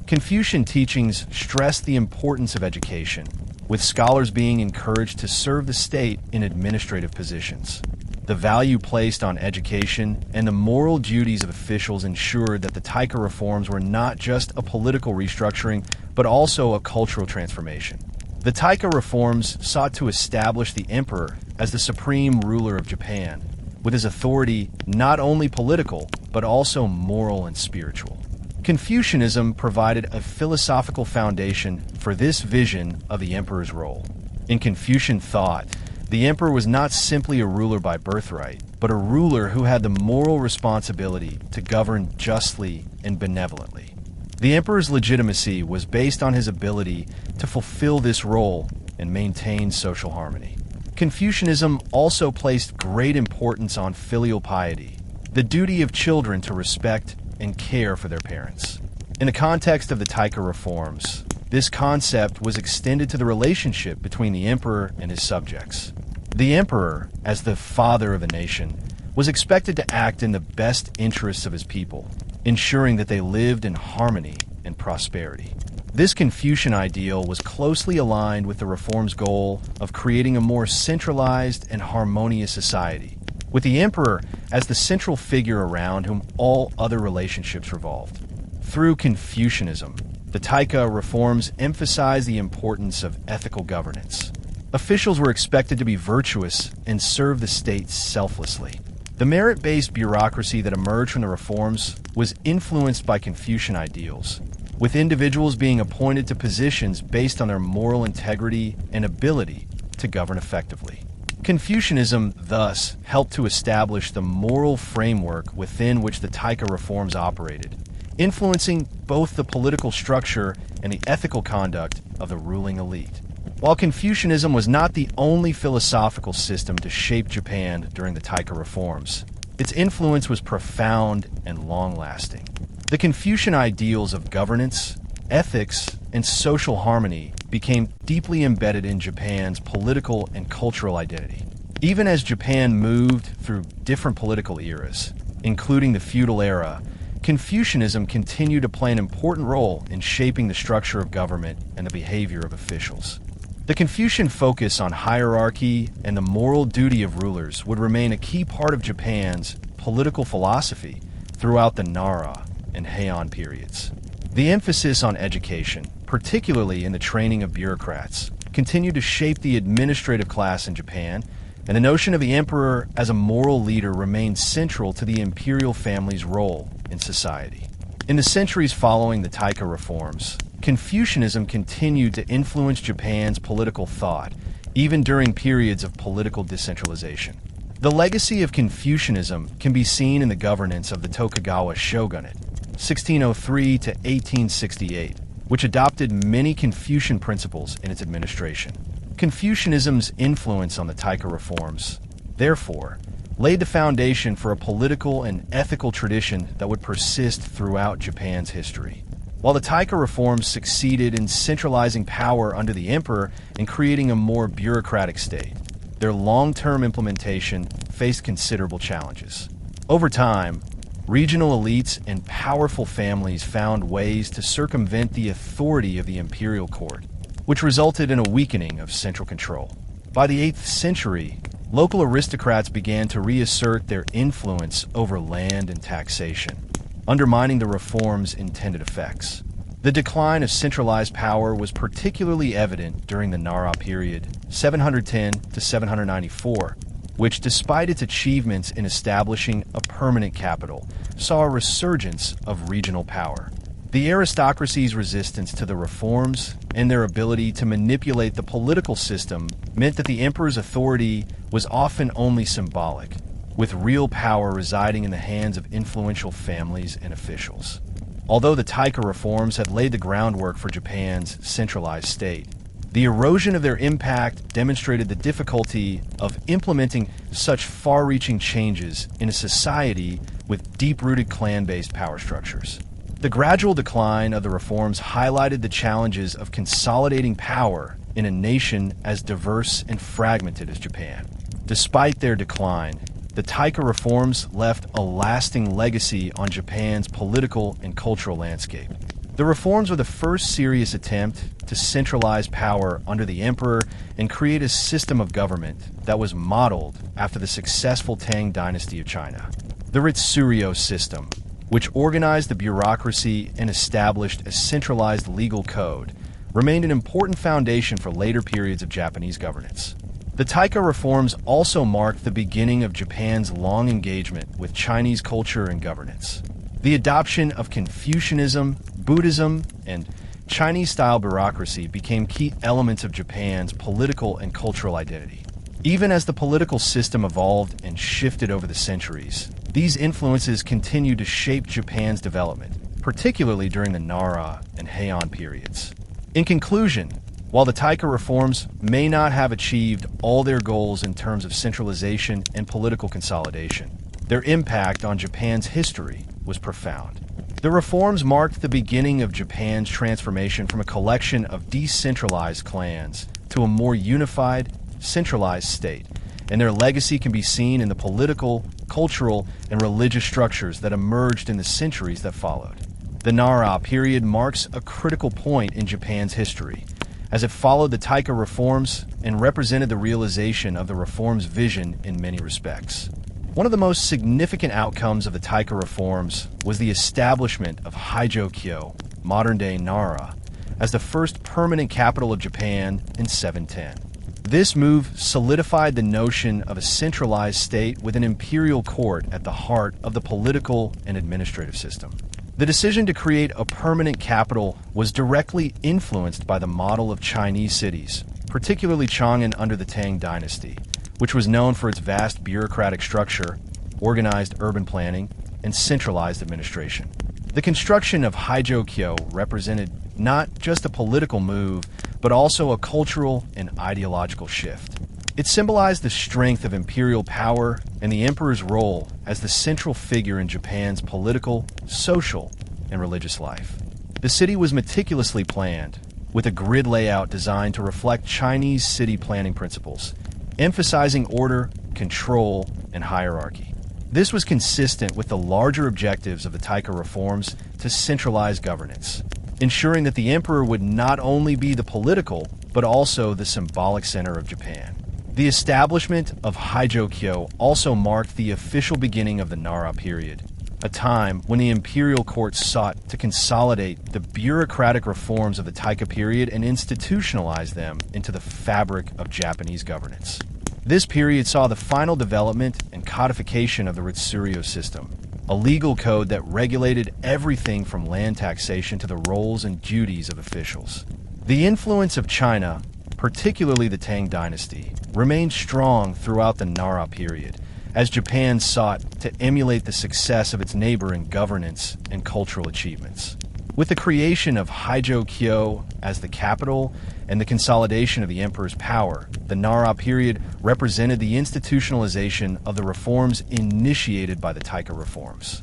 Confucian teachings stressed the importance of education, with scholars being encouraged to serve the state in administrative positions. The value placed on education and the moral duties of officials ensured that the Taika Reforms were not just a political restructuring, but also a cultural transformation. The Taika Reforms sought to establish the emperor as the supreme ruler of Japan, with his authority not only political, but also moral and spiritual. Confucianism provided a philosophical foundation for this vision of the emperor's role. In Confucian thought, the emperor was not simply a ruler by birthright, but a ruler who had the moral responsibility to govern justly and benevolently. The emperor's legitimacy was based on his ability to fulfill this role and maintain social harmony. Confucianism also placed great importance on filial piety, the duty of children to respect and care for their parents. In the context of the Taika Reforms, this concept was extended to the relationship between the emperor and his subjects. The emperor, as the father of a nation, was expected to act in the best interests of his people, ensuring that they lived in harmony and prosperity. This Confucian ideal was closely aligned with the reform's goal of creating a more centralized and harmonious society, with the emperor as the central figure around whom all other relationships revolved. Through Confucianism, the Taika Reforms emphasized the importance of ethical governance. Officials were expected to be virtuous and serve the state selflessly. The merit-based bureaucracy that emerged from the reforms was influenced by Confucian ideals, with individuals being appointed to positions based on their moral integrity and ability to govern effectively. Confucianism, thus, helped to establish the moral framework within which the Taika Reforms operated, influencing both the political structure and the ethical conduct of the ruling elite. While Confucianism was not the only philosophical system to shape Japan during the Taika Reforms, its influence was profound and long-lasting. The Confucian ideals of governance ethics and social harmony became deeply embedded in Japan's political and cultural identity. Even as Japan moved through different political eras, including the feudal era, Confucianism continued to play an important role in shaping the structure of government and the behavior of officials. The Confucian focus on hierarchy and the moral duty of rulers would remain a key part of Japan's political philosophy throughout the Nara and Heian periods. The emphasis on education, particularly in the training of bureaucrats, continued to shape the administrative class in Japan, and the notion of the emperor as a moral leader remained central to the imperial family's role in society. In the centuries following the Taika Reforms, Confucianism continued to influence Japan's political thought, even during periods of political decentralization. The legacy of Confucianism can be seen in the governance of the Tokugawa Shogunate, 1603 to 1868, which adopted many Confucian principles in its administration. Confucianism's influence on the Taika Reforms, therefore, laid the foundation for a political and ethical tradition that would persist throughout Japan's history. While the Taika Reforms succeeded in centralizing power under the emperor and creating a more bureaucratic state, their long-term implementation faced considerable challenges. Over time, regional elites and powerful families found ways to circumvent the authority of the imperial court, which resulted in a weakening of central control. By the 8th century, local aristocrats began to reassert their influence over land and taxation, undermining the reform's intended effects. The decline of centralized power was particularly evident during the Nara period, 710 to 794, which, despite its achievements in establishing a permanent capital, saw a resurgence of regional power. The aristocracy's resistance to the reforms and their ability to manipulate the political system meant that the emperor's authority was often only symbolic, with real power residing in the hands of influential families and officials. Although the Taika Reforms had laid the groundwork for Japan's centralized state, the erosion of their impact demonstrated the difficulty of implementing such far-reaching changes in a society with deep-rooted clan-based power structures. The gradual decline of the reforms highlighted the challenges of consolidating power in a nation as diverse and fragmented as Japan. Despite their decline, the Taika Reforms left a lasting legacy on Japan's political and cultural landscape. The reforms were the first serious attempt to centralize power under the emperor and create a system of government that was modeled after the successful Tang dynasty of China. The Ritsuryo system, which organized the bureaucracy and established a centralized legal code, remained an important foundation for later periods of Japanese governance. The Taika Reforms also marked the beginning of Japan's long engagement with Chinese culture and governance. The adoption of Confucianism, Buddhism, and Chinese-style bureaucracy became key elements of Japan's political and cultural identity. Even as the political system evolved and shifted over the centuries, these influences continued to shape Japan's development, particularly during the Nara and Heian periods. In conclusion, while the Taika Reforms may not have achieved all their goals in terms of centralization and political consolidation, their impact on Japan's history was profound. The reforms marked the beginning of Japan's transformation from a collection of decentralized clans to a more unified, centralized state, and their legacy can be seen in the political, cultural, and religious structures that emerged in the centuries that followed. The Nara period marks a critical point in Japan's history, as it followed the Taika Reforms and represented the realization of the reforms' vision in many respects. One of the most significant outcomes of the Taika Reforms was the establishment of Hideyoshi, modern-day Nara, as the first permanent capital of Japan in 710. This move solidified the notion of a centralized state with an imperial court at the heart of the political and administrative system. The decision to create a permanent capital was directly influenced by the model of Chinese cities, particularly Chang'an under the Tang dynasty, which was known for its vast bureaucratic structure, organized urban planning, and centralized administration. The construction of Hideyoshi represented not just a political move, but also a cultural and ideological shift. It symbolized the strength of imperial power and the emperor's role as the central figure in Japan's political, social, and religious life. The city was meticulously planned, with a grid layout designed to reflect Chinese city planning principles, emphasizing order, control, and hierarchy. This was consistent with the larger objectives of the Taika Reforms to centralize governance, ensuring that the emperor would not only be the political, but also the symbolic center of Japan. The establishment of Hideyoshi also marked the official beginning of the Nara period, a time when the imperial court sought to consolidate the bureaucratic reforms of the Taika period and institutionalize them into the fabric of Japanese governance. This period saw the final development and codification of the Ritsuryo system, a legal code that regulated everything from land taxation to the roles and duties of officials. The influence of China, particularly the Tang dynasty, remained strong throughout the Nara period, as Japan sought to emulate the success of its neighbor in governance and cultural achievements. With the creation of Hideyoshi as the capital and the consolidation of the emperor's power, the Nara period represented the institutionalization of the reforms initiated by the Taika Reforms.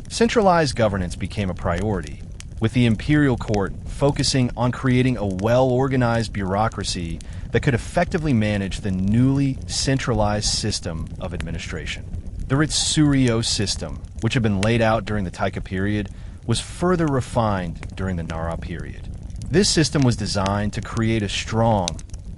Centralized governance became a priority, with the imperial court focusing on creating a well-organized bureaucracy that could effectively manage the newly centralized system of administration. The Ritsuryo system, which had been laid out during the Taika period, was further refined during the Nara period. This system was designed to create a strong,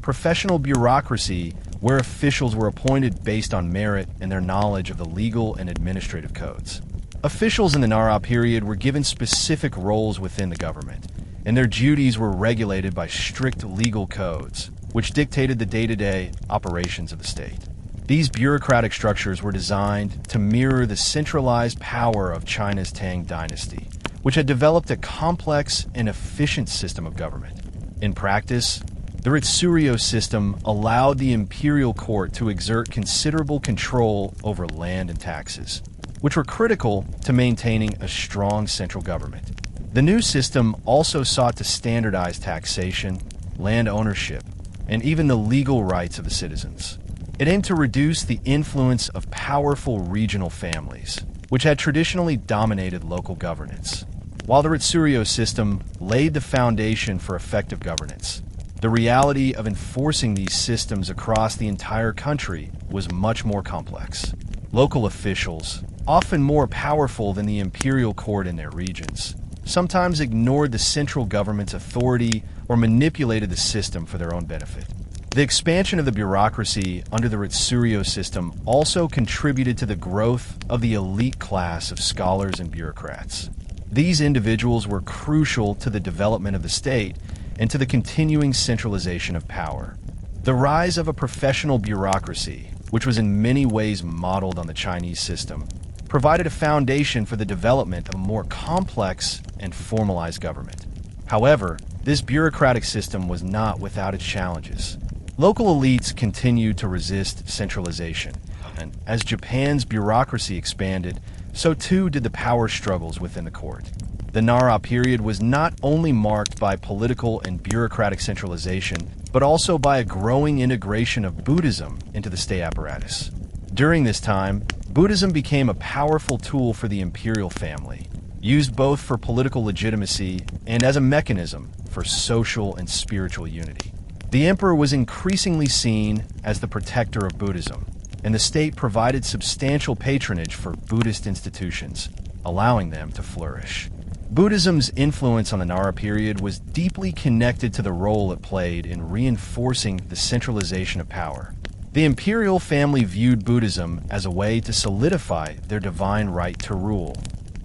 professional bureaucracy where officials were appointed based on merit and their knowledge of the legal and administrative codes. Officials in the Nara period were given specific roles within the government, and their duties were regulated by strict legal codes, which dictated the day-to-day operations of the state. These bureaucratic structures were designed to mirror the centralized power of China's Tang dynasty, which had developed a complex and efficient system of government. In practice, the Ritsuryo system allowed the imperial court to exert considerable control over land and taxes, which were critical to maintaining a strong central government. The new system also sought to standardize taxation, land ownership, and even the legal rights of the citizens. It aimed to reduce the influence of powerful regional families, which had traditionally dominated local governance. While the Ritsuryo system laid the foundation for effective governance, the reality of enforcing these systems across the entire country was much more complex. Local officials, often more powerful than the imperial court in their regions, sometimes ignored the central government's authority or manipulated the system for their own benefit. The expansion of the bureaucracy under the Ritsuryo system also contributed to the growth of the elite class of scholars and bureaucrats. These individuals were crucial to the development of the state and to the continuing centralization of power. The rise of a professional bureaucracy, which was in many ways modeled on the Chinese system, provided a foundation for the development of a more complex and formalized government. However, this bureaucratic system was not without its challenges. Local elites continued to resist centralization, and as Japan's bureaucracy expanded, so too did the power struggles within the court. The Nara period was not only marked by political and bureaucratic centralization, but also by a growing integration of Buddhism into the state apparatus. During this time, Buddhism became a powerful tool for the imperial family, used both for political legitimacy and as a mechanism for social and spiritual unity. The emperor was increasingly seen as the protector of Buddhism, and the state provided substantial patronage for Buddhist institutions, allowing them to flourish. Buddhism's influence on the Nara period was deeply connected to the role it played in reinforcing the centralization of power. The imperial family viewed Buddhism as a way to solidify their divine right to rule,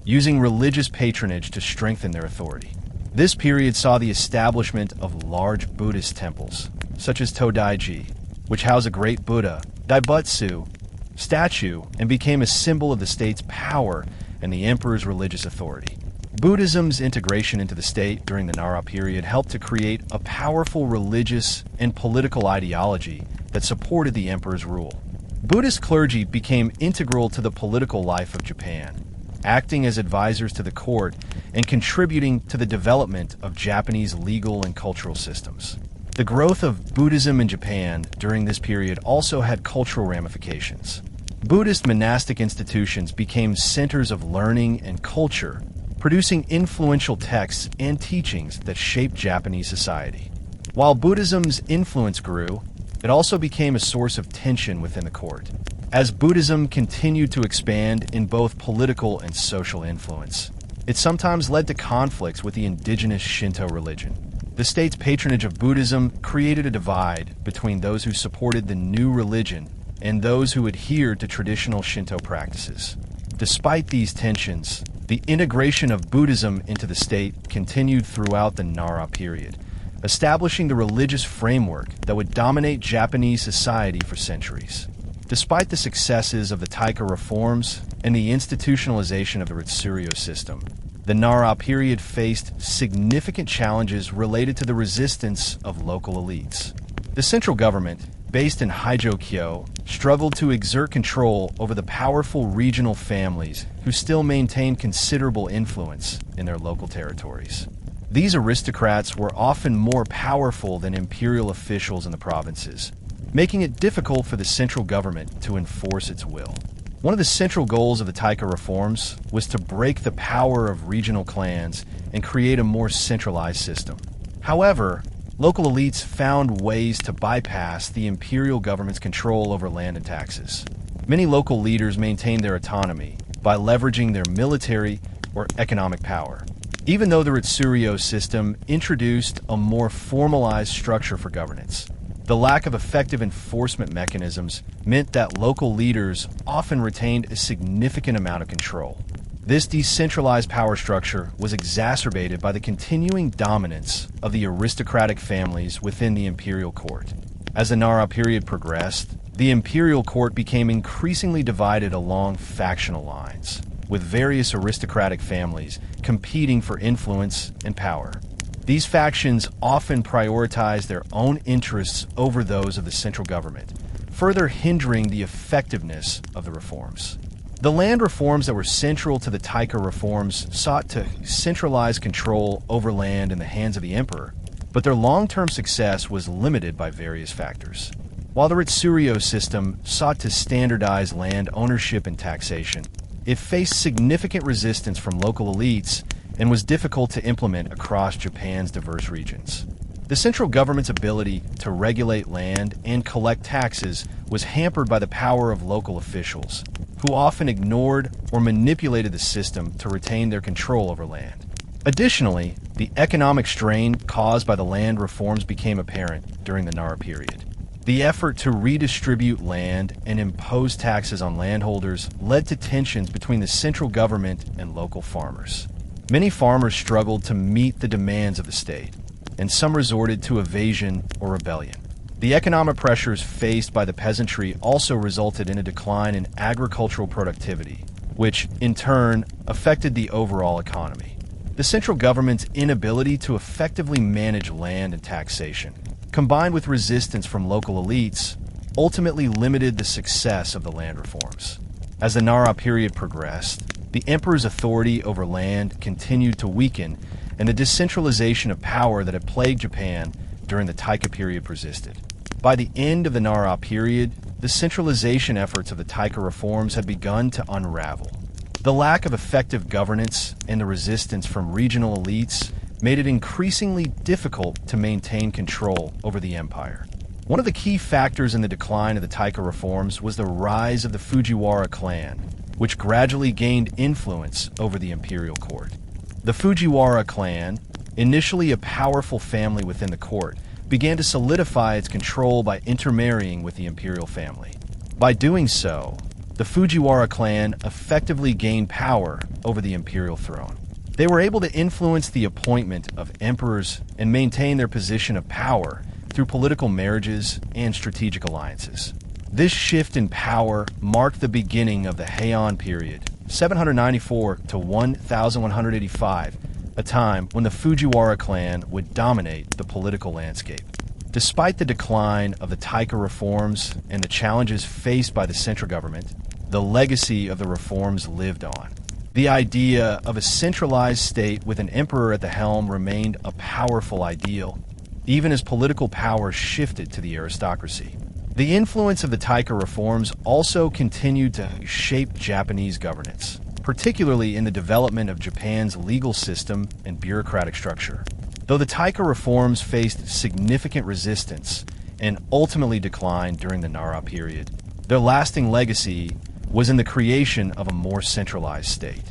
using religious patronage to strengthen their authority. This period saw the establishment of large Buddhist temples, such as Todaiji, which housed a great Buddha, Daibutsu, statue, and became a symbol of the state's power and the emperor's religious authority. Buddhism's integration into the state during the Nara period helped to create a powerful religious and political ideology that supported the emperor's rule. Buddhist clergy became integral to the political life of Japan, acting as advisors to the court and contributing to the development of Japanese legal and cultural systems. The growth of Buddhism in Japan during this period also had cultural ramifications. Buddhist monastic institutions became centers of learning and culture, producing influential texts and teachings that shaped Japanese society. While Buddhism's influence grew, it also became a source of tension within the court. As Buddhism continued to expand in both political and social influence, it sometimes led to conflicts with the indigenous Shinto religion. The state's patronage of Buddhism created a divide between those who supported the new religion and those who adhered to traditional Shinto practices. Despite these tensions, the integration of Buddhism into the state continued throughout the Nara period, establishing the religious framework that would dominate Japanese society for centuries. Despite the successes of the Taika Reforms and the institutionalization of the Ritsuryo system, the Nara period faced significant challenges related to the resistance of local elites. The central government, based in Hideyoshi, struggled to exert control over the powerful regional families who still maintained considerable influence in their local territories. These aristocrats were often more powerful than imperial officials in the provinces, making it difficult for the central government to enforce its will. One of the central goals of the Taika Reforms was to break the power of regional clans and create a more centralized system. However, local elites found ways to bypass the imperial government's control over land and taxes. Many local leaders maintained their autonomy by leveraging their military or economic power. Even though the Ritsuryo system introduced a more formalized structure for governance, the lack of effective enforcement mechanisms meant that local leaders often retained a significant amount of control. This decentralized power structure was exacerbated by the continuing dominance of the aristocratic families within the imperial court. As the Nara period progressed, the imperial court became increasingly divided along factional lines, with various aristocratic families competing for influence and power. These factions often prioritized their own interests over those of the central government, further hindering the effectiveness of the reforms. The land reforms that were central to the Taika Reforms sought to centralize control over land in the hands of the emperor, but their long-term success was limited by various factors. While the Ritsuryo system sought to standardize land ownership and taxation, it faced significant resistance from local elites and was difficult to implement across Japan's diverse regions. The central government's ability to regulate land and collect taxes was hampered by the power of local officials, who often ignored or manipulated the system to retain their control over land. Additionally, the economic strain caused by the land reforms became apparent during the Nara period. The effort to redistribute land and impose taxes on landholders led to tensions between the central government and local farmers. Many farmers struggled to meet the demands of the state, and some resorted to evasion or rebellion. The economic pressures faced by the peasantry also resulted in a decline in agricultural productivity, which, in turn, affected the overall economy. The central government's inability to effectively manage land and taxation, combined with resistance from local elites, ultimately limited the success of the land reforms. As the Nara period progressed, the emperor's authority over land continued to weaken, and the decentralization of power that had plagued Japan during the Taika period persisted. By the end of the Nara period, the centralization efforts of the Taika Reforms had begun to unravel. The lack of effective governance and the resistance from regional elites made it increasingly difficult to maintain control over the empire. One of the key factors in the decline of the Taika Reforms was the rise of the Fujiwara clan, which gradually gained influence over the imperial court. The Fujiwara clan, initially a powerful family within the court, began to solidify its control by intermarrying with the imperial family. By doing so, the Fujiwara clan effectively gained power over the imperial throne. They were able to influence the appointment of emperors and maintain their position of power through political marriages and strategic alliances. This shift in power marked the beginning of the Heian period, 794 to 1185, a time when the Fujiwara clan would dominate the political landscape. Despite the decline of the Taika Reforms and the challenges faced by the central government, the legacy of the reforms lived on. The idea of a centralized state with an emperor at the helm remained a powerful ideal, even as political power shifted to the aristocracy. The influence of the Taika Reforms also continued to shape Japanese governance. particularly in the development of Japan's legal system and bureaucratic structure. Though the Taika reforms faced significant resistance and ultimately declined during the Nara period, their lasting legacy was in the creation of a more centralized state.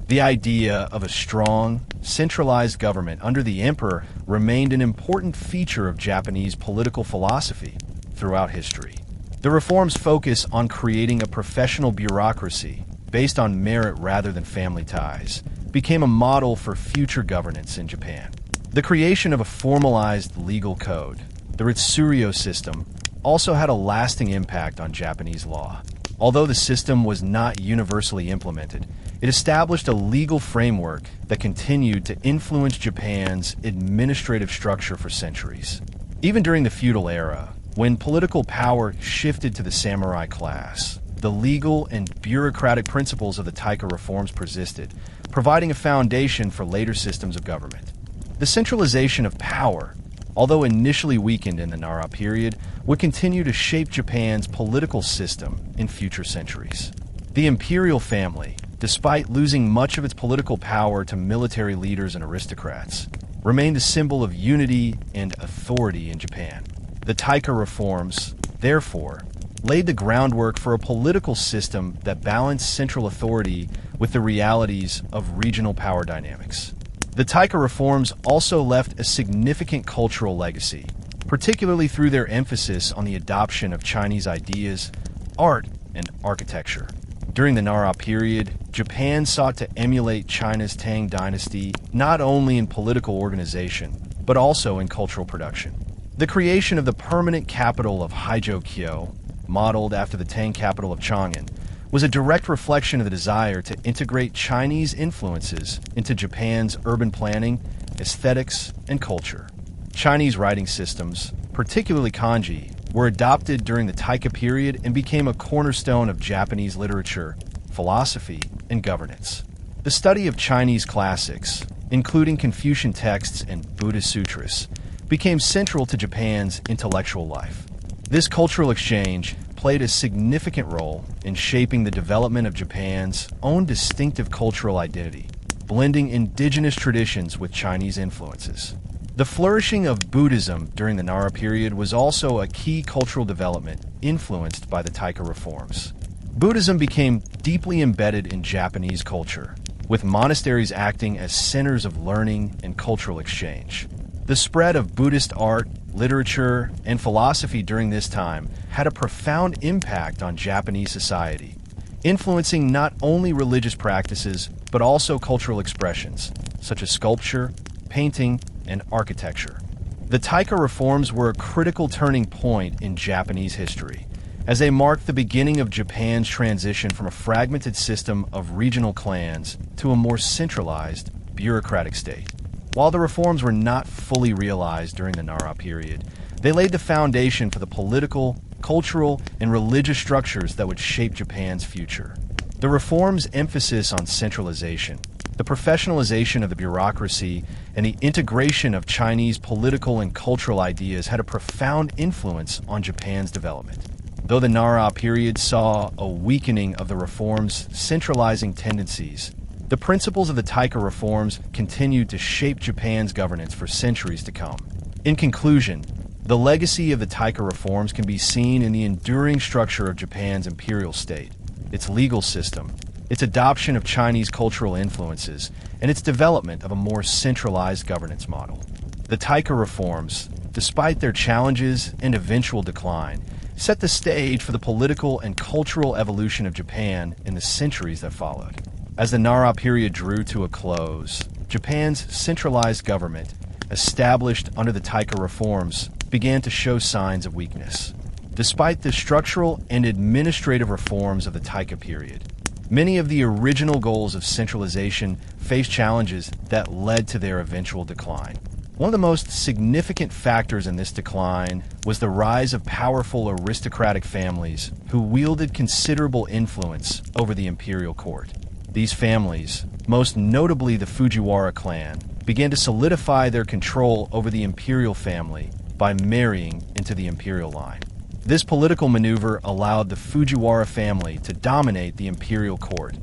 The idea of a strong, centralized government under the emperor remained an important feature of Japanese political philosophy throughout history. The reforms focus on creating a professional bureaucracy based on merit rather than family ties, became a model for future governance in Japan. The creation of a formalized legal code, the Ritsuryo system, also had a lasting impact on Japanese law. Although the system was not universally implemented, it established a legal framework that continued to influence Japan's administrative structure for centuries. Even during the feudal era, when political power shifted to the samurai class, the legal and bureaucratic principles of the Taika reforms persisted, providing a foundation for later systems of government. The centralization of power, although initially weakened in the Nara period, would continue to shape Japan's political system in future centuries. The imperial family, despite losing much of its political power to military leaders and aristocrats, remained a symbol of unity and authority in Japan. The Taika reforms, therefore, laid the groundwork for a political system that balanced central authority with the realities of regional power dynamics. The Taika reforms also left a significant cultural legacy, particularly through their emphasis on the adoption of Chinese ideas, art, and architecture. During the Nara period, Japan sought to emulate China's Tang dynasty not only in political organization, but also in cultural production. The creation of the permanent capital of Hideyoshi, modeled after the Tang capital of Chang'an, was a direct reflection of the desire to integrate Chinese influences into Japan's urban planning, aesthetics, and culture. Chinese writing systems, particularly kanji, were adopted during the Taika period and became a cornerstone of Japanese literature, philosophy, and governance. The study of Chinese classics, including Confucian texts and Buddhist sutras, became central to Japan's intellectual life. This cultural exchange played a significant role in shaping the development of Japan's own distinctive cultural identity, blending indigenous traditions with Chinese influences. The flourishing of Buddhism during the Nara period was also a key cultural development influenced by the Taika reforms. Buddhism became deeply embedded in Japanese culture, with monasteries acting as centers of learning and cultural exchange. The spread of Buddhist art, literature, and philosophy during this time had a profound impact on Japanese society, influencing not only religious practices, but also cultural expressions, such as sculpture, painting, and architecture. The Taika reforms were a critical turning point in Japanese history, as they marked the beginning of Japan's transition from a fragmented system of regional clans to a more centralized, bureaucratic state. While the reforms were not fully realized during the Nara period, they laid the foundation for the political, cultural, and religious structures that would shape Japan's future. The reforms' emphasis on centralization, the professionalization of the bureaucracy, and the integration of Chinese political and cultural ideas had a profound influence on Japan's development. Though the Nara period saw a weakening of the reforms' centralizing tendencies, the principles of the Taika reforms continued to shape Japan's governance for centuries to come. In conclusion, the legacy of the Taika reforms can be seen in the enduring structure of Japan's imperial state, its legal system, its adoption of Chinese cultural influences, and its development of a more centralized governance model. The Taika reforms, despite their challenges and eventual decline, set the stage for the political and cultural evolution of Japan in the centuries that followed. As the Nara period drew to a close, Japan's centralized government, established under the Taika reforms, began to show signs of weakness. Despite the structural and administrative reforms of the Taika period, many of the original goals of centralization faced challenges that led to their eventual decline. One of the most significant factors in this decline was the rise of powerful aristocratic families who wielded considerable influence over the imperial court. These families, most notably the Fujiwara clan, began to solidify their control over the imperial family by marrying into the imperial line. This political maneuver allowed the Fujiwara family to dominate the imperial court,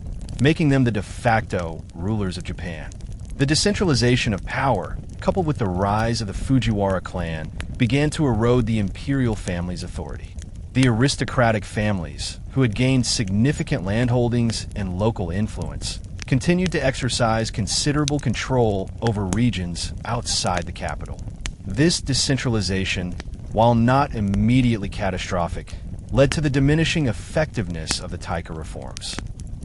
making them the de facto rulers of Japan. The decentralization of power, coupled with the rise of the Fujiwara clan, began to erode the imperial family's authority. The aristocratic families, who had gained significant landholdings and local influence, continued to exercise considerable control over regions outside the capital. This decentralization, while not immediately catastrophic, led to the diminishing effectiveness of the Taika Reforms.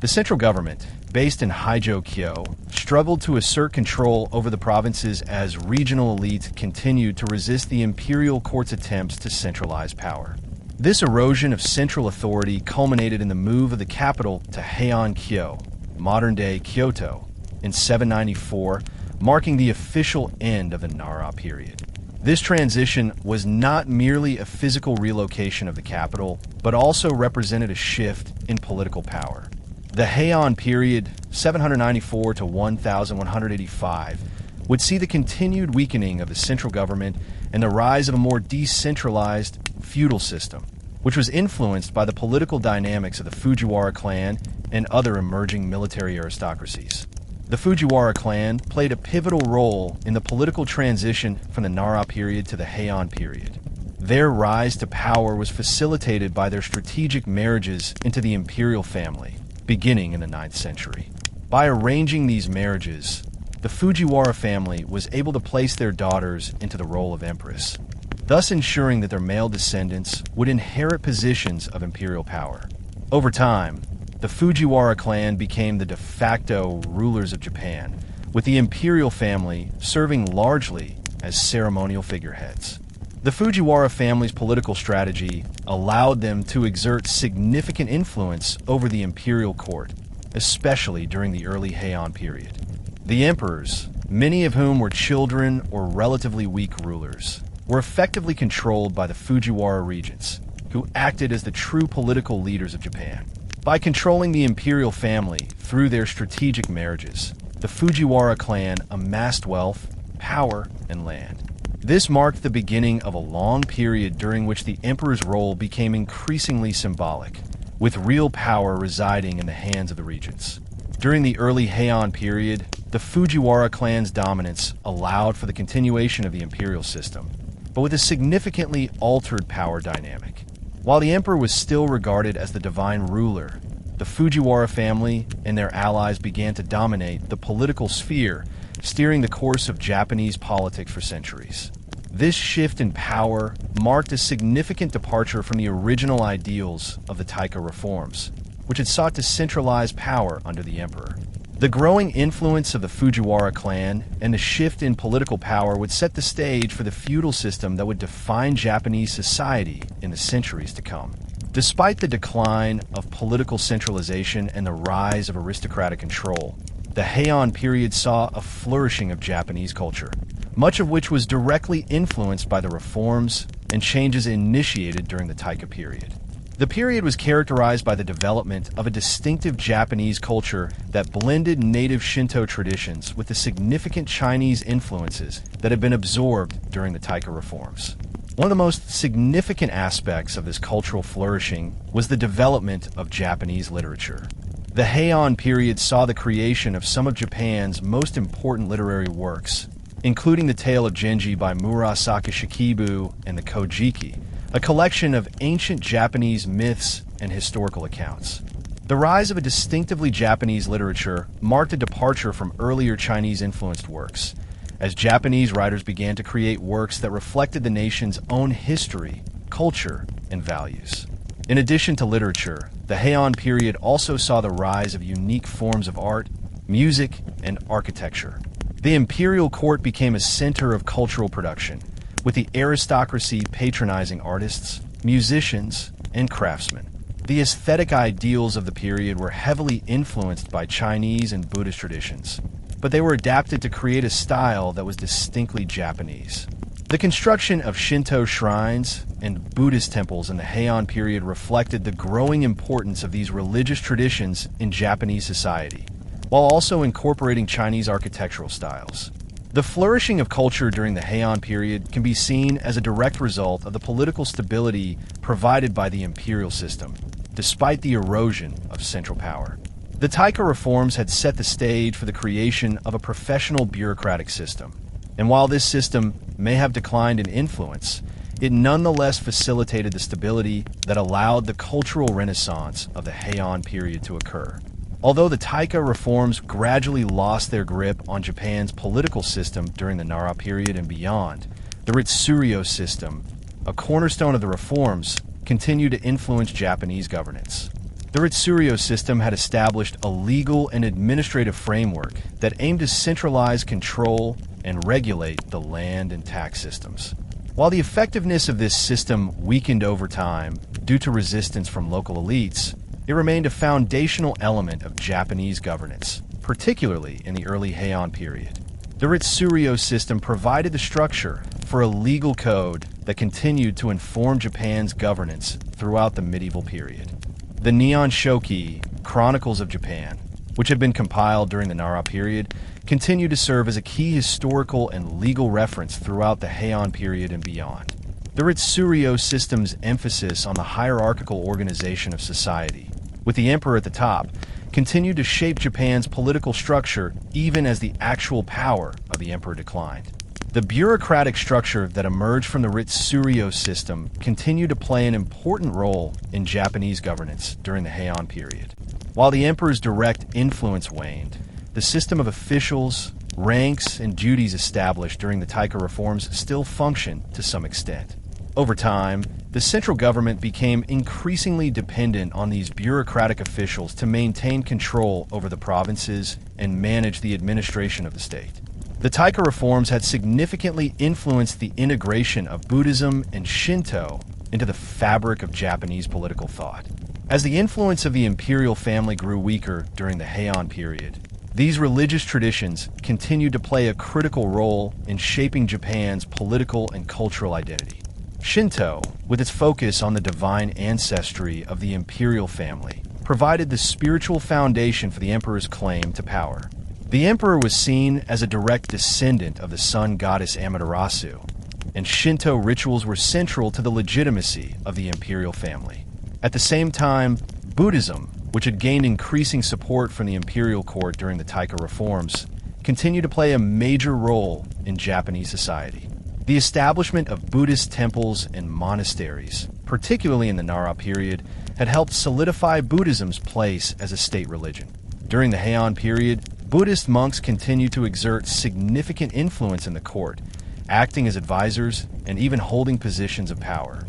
The central government, based in Hideyoshi, struggled to assert control over the provinces as regional elites continued to resist the imperial court's attempts to centralize power. This erosion of central authority culminated in the move of the capital to Heian-kyo, modern-day Kyoto, in 794, marking the official end of the Nara period. This transition was not merely a physical relocation of the capital, but also represented a shift in political power. The Heian period, 794 to 1185, would see the continued weakening of the central government and the rise of a more decentralized feudal system, which was influenced by the political dynamics of the Fujiwara clan and other emerging military aristocracies. The Fujiwara clan played a pivotal role in the political transition from the Nara period to the Heian period. Their rise to power was facilitated by their strategic marriages into the imperial family, beginning in the 9th century. By arranging these marriages, the Fujiwara family was able to place their daughters into the role of empress, thus ensuring that their male descendants would inherit positions of imperial power. Over time, the Fujiwara clan became the de facto rulers of Japan, with the imperial family serving largely as ceremonial figureheads. The Fujiwara family's political strategy allowed them to exert significant influence over the imperial court, especially during the early Heian period. The emperors, many of whom were children or relatively weak rulers, were effectively controlled by the Fujiwara regents, who acted as the true political leaders of Japan. By controlling the imperial family through their strategic marriages, the Fujiwara clan amassed wealth, power, and land. This marked the beginning of a long period during which the emperor's role became increasingly symbolic, with real power residing in the hands of the regents. During the early Heian period, the Fujiwara clan's dominance allowed for the continuation of the imperial system, but with a significantly altered power dynamic. While the emperor was still regarded as the divine ruler, the Fujiwara family and their allies began to dominate the political sphere, steering the course of Japanese politics for centuries. This shift in power marked a significant departure from the original ideals of the Taika Reforms, which had sought to centralize power under the emperor. The growing influence of the Fujiwara clan and the shift in political power would set the stage for the feudal system that would define Japanese society in the centuries to come. Despite the decline of political centralization and the rise of aristocratic control, the Heian period saw a flourishing of Japanese culture, much of which was directly influenced by the reforms and changes initiated during the Taika period. The period was characterized by the development of a distinctive Japanese culture that blended native Shinto traditions with the significant Chinese influences that had been absorbed during the Taika Reforms. One of the most significant aspects of this cultural flourishing was the development of Japanese literature. The Heian period saw the creation of some of Japan's most important literary works, including the Tale of Genji by Murasaki Shikibu and the Kojiki, a collection of ancient Japanese myths and historical accounts. The rise of a distinctively Japanese literature marked a departure from earlier Chinese-influenced works, as Japanese writers began to create works that reflected the nation's own history, culture, and values. In addition to literature, the Heian period also saw the rise of unique forms of art, music, and architecture. The imperial court became a center of cultural production, with the aristocracy patronizing artists, musicians, and craftsmen. The aesthetic ideals of the period were heavily influenced by Chinese and Buddhist traditions, but they were adapted to create a style that was distinctly Japanese. The construction of Shinto shrines and Buddhist temples in the Heian period reflected the growing importance of these religious traditions in Japanese society, while also incorporating Chinese architectural styles. The flourishing of culture during the Heian period can be seen as a direct result of the political stability provided by the imperial system, despite the erosion of central power. The Taika reforms had set the stage for the creation of a professional bureaucratic system. And while this system may have declined in influence, it nonetheless facilitated the stability that allowed the cultural renaissance of the Heian period to occur. Although the Taika reforms gradually lost their grip on Japan's political system during the Nara period and beyond, the Ritsuryo system, a cornerstone of the reforms, continued to influence Japanese governance. The Ritsuryo system had established a legal and administrative framework that aimed to centralize control and regulate the land and tax systems. While the effectiveness of this system weakened over time due to resistance from local elites, it remained a foundational element of Japanese governance, particularly in the early Heian period. The Ritsuryo system provided the structure for a legal code that continued to inform Japan's governance throughout the medieval period. The Nihon Shoki, Chronicles of Japan, which had been compiled during the Nara period, continued to serve as a key historical and legal reference throughout the Heian period and beyond. The Ritsuryo system's emphasis on the hierarchical organization of society, with the emperor at the top, continued to shape Japan's political structure even as the actual power of the emperor declined. The bureaucratic structure that emerged from the Ritsuryo system continued to play an important role in Japanese governance during the Heian period. While the emperor's direct influence waned, the system of officials, ranks, and duties established during the Taika reforms still functioned to some extent. Over time, the central government became increasingly dependent on these bureaucratic officials to maintain control over the provinces and manage the administration of the state. The Taika reforms had significantly influenced the integration of Buddhism and Shinto into the fabric of Japanese political thought. As the influence of the imperial family grew weaker during the Heian period, these religious traditions continued to play a critical role in shaping Japan's political and cultural identity. Shinto, with its focus on the divine ancestry of the imperial family, provided the spiritual foundation for the emperor's claim to power. The emperor was seen as a direct descendant of the sun goddess Amaterasu, and Shinto rituals were central to the legitimacy of the imperial family. At the same time, Buddhism, which had gained increasing support from the imperial court during the Taika reforms, continued to play a major role in Japanese society. The establishment of Buddhist temples and monasteries, particularly in the Nara period, had helped solidify Buddhism's place as a state religion. During the Heian period, Buddhist monks continued to exert significant influence in the court, acting as advisors and even holding positions of power.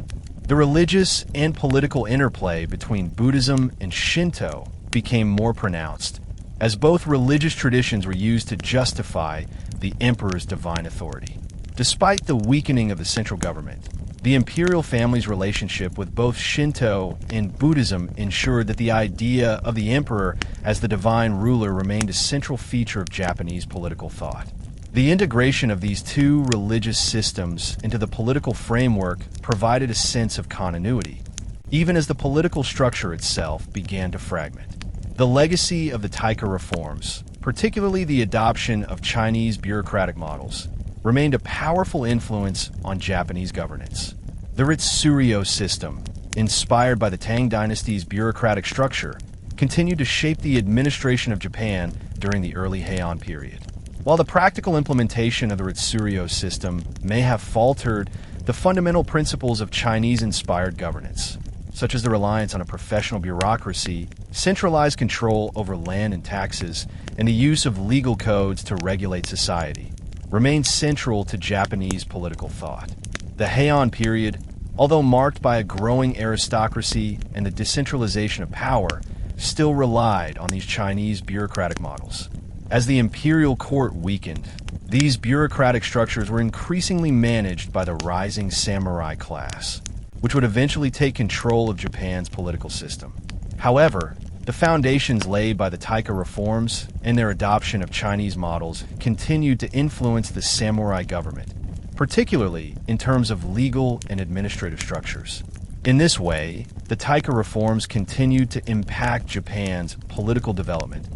The religious and political interplay between Buddhism and Shinto became more pronounced, as both religious traditions were used to justify the emperor's divine authority. Despite the weakening of the central government, the imperial family's relationship with both Shinto and Buddhism ensured that the idea of the emperor as the divine ruler remained a central feature of Japanese political thought. The integration of these two religious systems into the political framework provided a sense of continuity, even as the political structure itself began to fragment. The legacy of the Taika reforms, particularly the adoption of Chinese bureaucratic models, remained a powerful influence on Japanese governance. The Ritsuryo system, inspired by the Tang dynasty's bureaucratic structure, continued to shape the administration of Japan during the early Heian period. While the practical implementation of the Ritsuryo system may have faltered, the fundamental principles of Chinese-inspired governance, such as the reliance on a professional bureaucracy, centralized control over land and taxes, and the use of legal codes to regulate society, remained central to Japanese political thought. The Heian period, although marked by a growing aristocracy and the decentralization of power, still relied on these Chinese bureaucratic models. As the imperial court weakened, these bureaucratic structures were increasingly managed by the rising samurai class, which would eventually take control of Japan's political system. However, the foundations laid by the Taika reforms and their adoption of Chinese models continued to influence the samurai government, particularly in terms of legal and administrative structures. In this way, the Taika reforms continued to impact Japan's political development,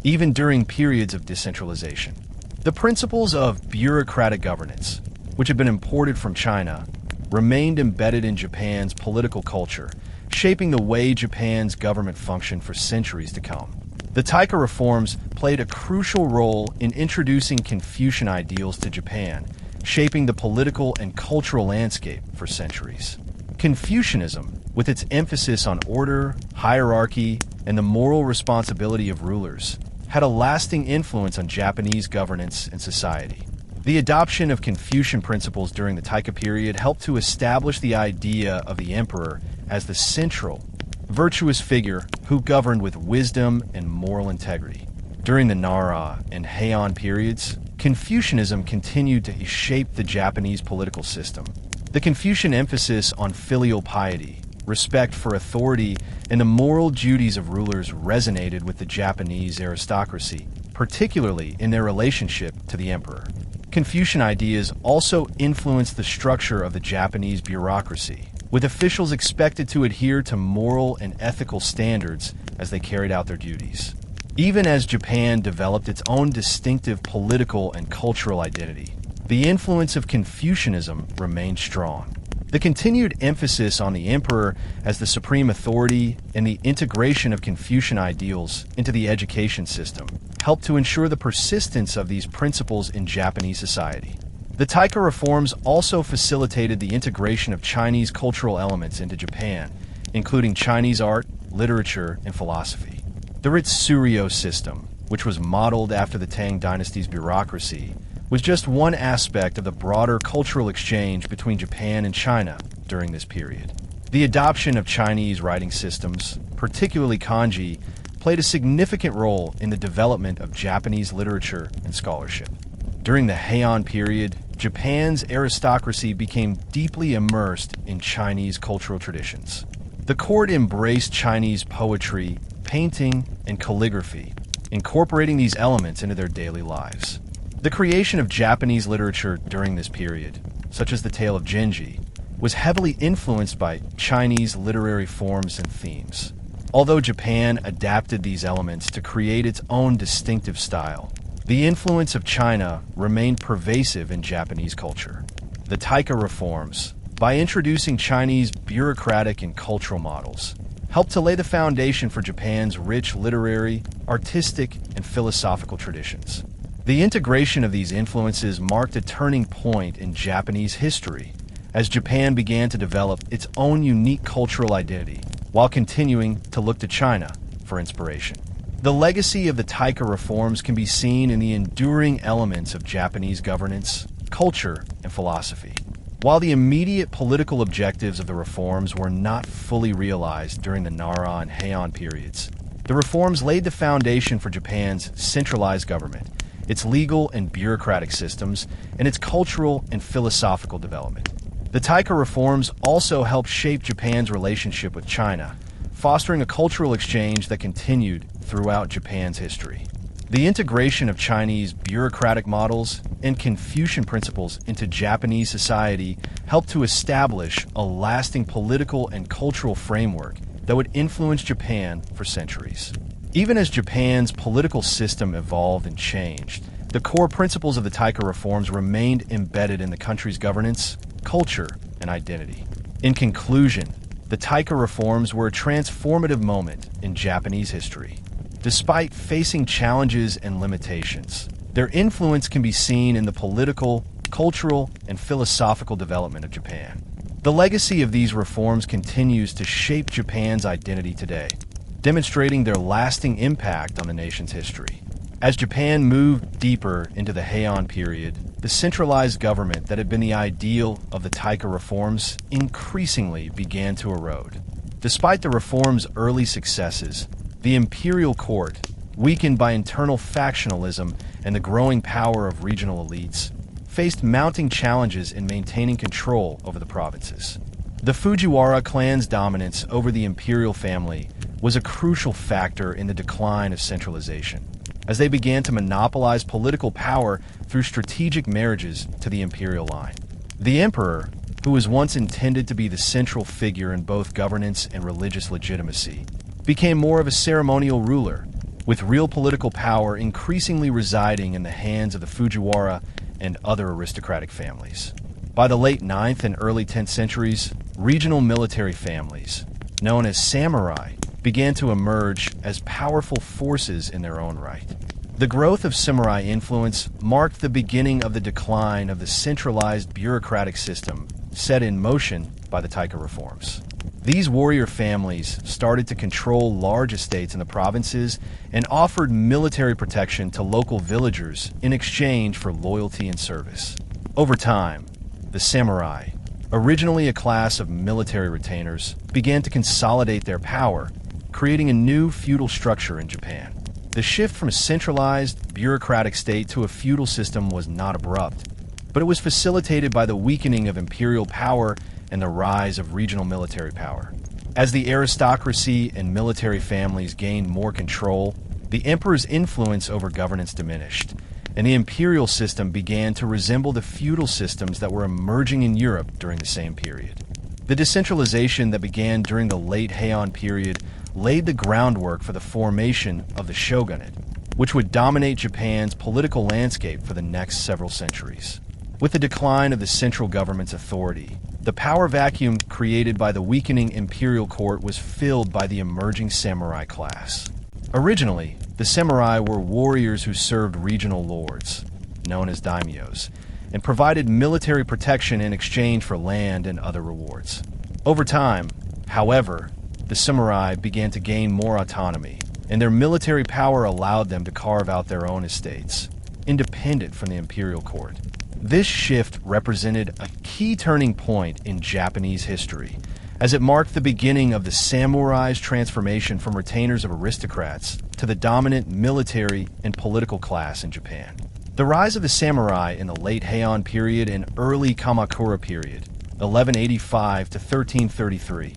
even during periods of decentralization. The principles of bureaucratic governance, which had been imported from China, remained embedded in Japan's political culture, shaping the way Japan's government functioned for centuries to come. The Taika Reforms played a crucial role in introducing Confucian ideals to Japan, shaping the political and cultural landscape for centuries. Confucianism, with its emphasis on order, hierarchy, and the moral responsibility of rulers, had a lasting influence on Japanese governance and society. The adoption of Confucian principles during the Taika period helped to establish the idea of the emperor as the central, virtuous figure who governed with wisdom and moral integrity. During the Nara and Heian periods, Confucianism continued to shape the Japanese political system. The Confucian emphasis on filial piety, respect for authority, and the moral duties of rulers resonated with the Japanese aristocracy, particularly in their relationship to the emperor. Confucian ideas also influenced the structure of the Japanese bureaucracy, with officials expected to adhere to moral and ethical standards as they carried out their duties. Even as Japan developed its own distinctive political and cultural identity, the influence of Confucianism remained strong. The continued emphasis on the emperor as the supreme authority and the integration of Confucian ideals into the education system helped to ensure the persistence of these principles in Japanese society. The Taika Reforms also facilitated the integration of Chinese cultural elements into Japan, including Chinese art, literature, and philosophy. The Ritsuryo system, which was modeled after the Tang dynasty's bureaucracy, was just one aspect of the broader cultural exchange between Japan and China during this period. The adoption of Chinese writing systems, particularly kanji, played a significant role in the development of Japanese literature and scholarship. During the Heian period, Japan's aristocracy became deeply immersed in Chinese cultural traditions. The court embraced Chinese poetry, painting, and calligraphy, incorporating these elements into their daily lives. The creation of Japanese literature during this period, such as the tale of Genji, was heavily influenced by Chinese literary forms and themes. Although Japan adapted these elements to create its own distinctive style, the influence of China remained pervasive in Japanese culture. The Taika Reforms, by introducing Chinese bureaucratic and cultural models, helped to lay the foundation for Japan's rich literary, artistic, and philosophical traditions. The integration of these influences marked a turning point in Japanese history as Japan began to develop its own unique cultural identity while continuing to look to China for inspiration. The legacy of the Taika Reforms can be seen in the enduring elements of Japanese governance, culture, and philosophy. While the immediate political objectives of the reforms were not fully realized during the Nara and Heian periods, the reforms laid the foundation for Japan's centralized government, its legal and bureaucratic systems, and its cultural and philosophical development. The Taika Reforms also helped shape Japan's relationship with China, fostering a cultural exchange that continued throughout Japan's history. The integration of Chinese bureaucratic models and Confucian principles into Japanese society helped to establish a lasting political and cultural framework that would influence Japan for centuries. Even as Japan's political system evolved and changed, the core principles of the Taika Reforms remained embedded in the country's governance, culture, and identity. In conclusion, the Taika Reforms were a transformative moment in Japanese history. Despite facing challenges and limitations, their influence can be seen in the political, cultural, and philosophical development of Japan. The legacy of these reforms continues to shape Japan's identity today, demonstrating their lasting impact on the nation's history. As Japan moved deeper into the Heian period, the centralized government that had been the ideal of the Taika Reforms increasingly began to erode. Despite the reforms' early successes, the imperial court, weakened by internal factionalism and the growing power of regional elites, faced mounting challenges in maintaining control over the provinces. The Fujiwara clan's dominance over the imperial family was a crucial factor in the decline of centralization, as they began to monopolize political power through strategic marriages to the imperial line. The emperor, who was once intended to be the central figure in both governance and religious legitimacy, became more of a ceremonial ruler, with real political power increasingly residing in the hands of the Fujiwara and other aristocratic families. By the late 9th and early 10th centuries, regional military families, known as samurai, began to emerge as powerful forces in their own right. The growth of samurai influence marked the beginning of the decline of the centralized bureaucratic system set in motion by the Taika Reforms. These warrior families started to control large estates in the provinces and offered military protection to local villagers in exchange for loyalty and service. Over time, the samurai, originally a class of military retainers, began to consolidate their power, creating a new feudal structure in Japan. The shift from a centralized, bureaucratic state to a feudal system was not abrupt, but it was facilitated by the weakening of imperial power and the rise of regional military power. As the aristocracy and military families gained more control, the emperor's influence over governance diminished, and the imperial system began to resemble the feudal systems that were emerging in Europe during the same period. The decentralization that began during the late Heian period laid the groundwork for the formation of the shogunate, which would dominate Japan's political landscape for the next several centuries. With the decline of the central government's authority, the power vacuum created by the weakening imperial court was filled by the emerging samurai class. Originally, the samurai were warriors who served regional lords, known as daimyos, and provided military protection in exchange for land and other rewards. Over time, however, the samurai began to gain more autonomy, and their military power allowed them to carve out their own estates, independent from the imperial court. This shift represented a key turning point in Japanese history, as it marked the beginning of the samurai's transformation from retainers of aristocrats to the dominant military and political class in Japan. The rise of the samurai in the late Heian period and early Kamakura period, 1185 to 1333,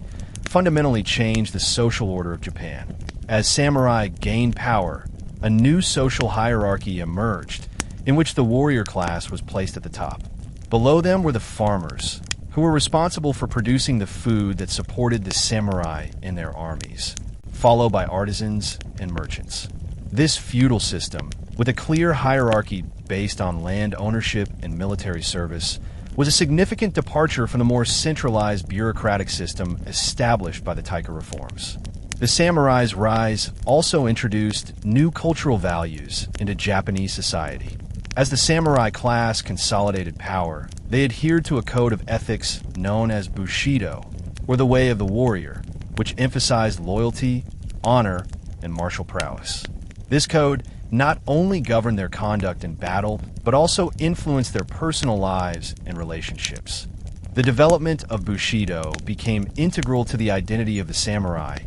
fundamentally changed the social order of Japan. As samurai gained power, a new social hierarchy emerged, in which the warrior class was placed at the top. Below them were the farmers, who were responsible for producing the food that supported the samurai in their armies, followed by artisans and merchants. This feudal system, with a clear hierarchy based on land ownership and military service, was a significant departure from the more centralized bureaucratic system established by the Taika Reforms. The samurai's rise also introduced new cultural values into Japanese society. As the samurai class consolidated power, they adhered to a code of ethics known as Bushido, or the way of the warrior, which emphasized loyalty, honor, and martial prowess. This code not only governed their conduct in battle, but also influenced their personal lives and relationships. The development of Bushido became integral to the identity of the samurai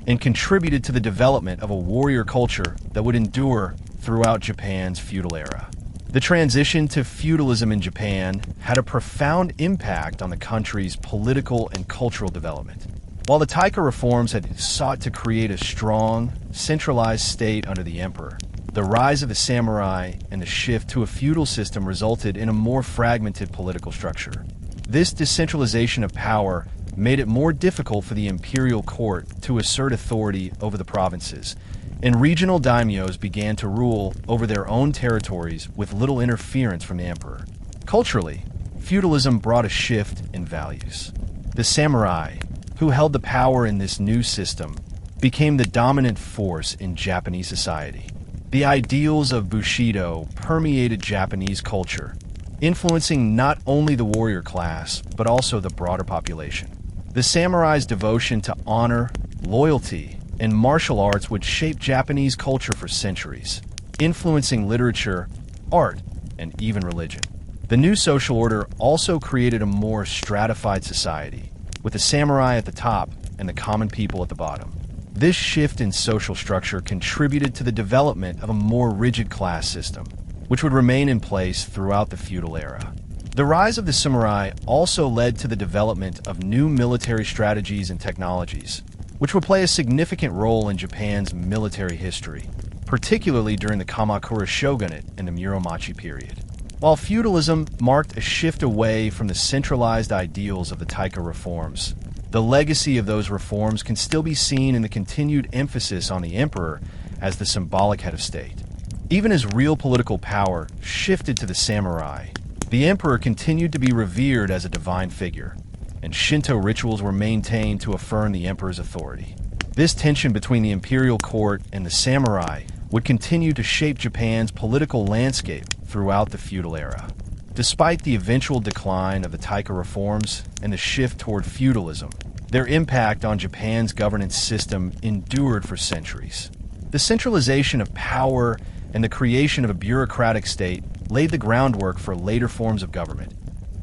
and contributed to the development of a warrior culture that would endure throughout Japan's feudal era. The transition to feudalism in Japan had a profound impact on the country's political and cultural development. While the Taika Reforms had sought to create a strong, centralized state under the emperor, the rise of the samurai and the shift to a feudal system resulted in a more fragmented political structure. This decentralization of power made it more difficult for the imperial court to assert authority over the provinces, and regional daimyos began to rule over their own territories with little interference from the emperor. Culturally, feudalism brought a shift in values. The samurai, who held the power in this new system, became the dominant force in Japanese society. The ideals of Bushido permeated Japanese culture, influencing not only the warrior class, but also the broader population. The samurai's devotion to honor, loyalty, and martial arts would shape Japanese culture for centuries, influencing literature, art, and even religion. The new social order also created a more stratified society, with the samurai at the top and the common people at the bottom. This shift in social structure contributed to the development of a more rigid class system, which would remain in place throughout the feudal era. The rise of the samurai also led to the development of new military strategies and technologies, which would play a significant role in Japan's military history, particularly during the Kamakura Shogunate and the Muromachi period. While feudalism marked a shift away from the centralized ideals of the Taika Reforms, the legacy of those reforms can still be seen in the continued emphasis on the emperor as the symbolic head of state. Even as real political power shifted to the samurai, the emperor continued to be revered as a divine figure, and Shinto rituals were maintained to affirm the emperor's authority. This tension between the imperial court and the samurai would continue to shape Japan's political landscape throughout the feudal era. Despite the eventual decline of the Taika Reforms and the shift toward feudalism, their impact on Japan's governance system endured for centuries. The centralization of power and the creation of a bureaucratic state laid the groundwork for later forms of government,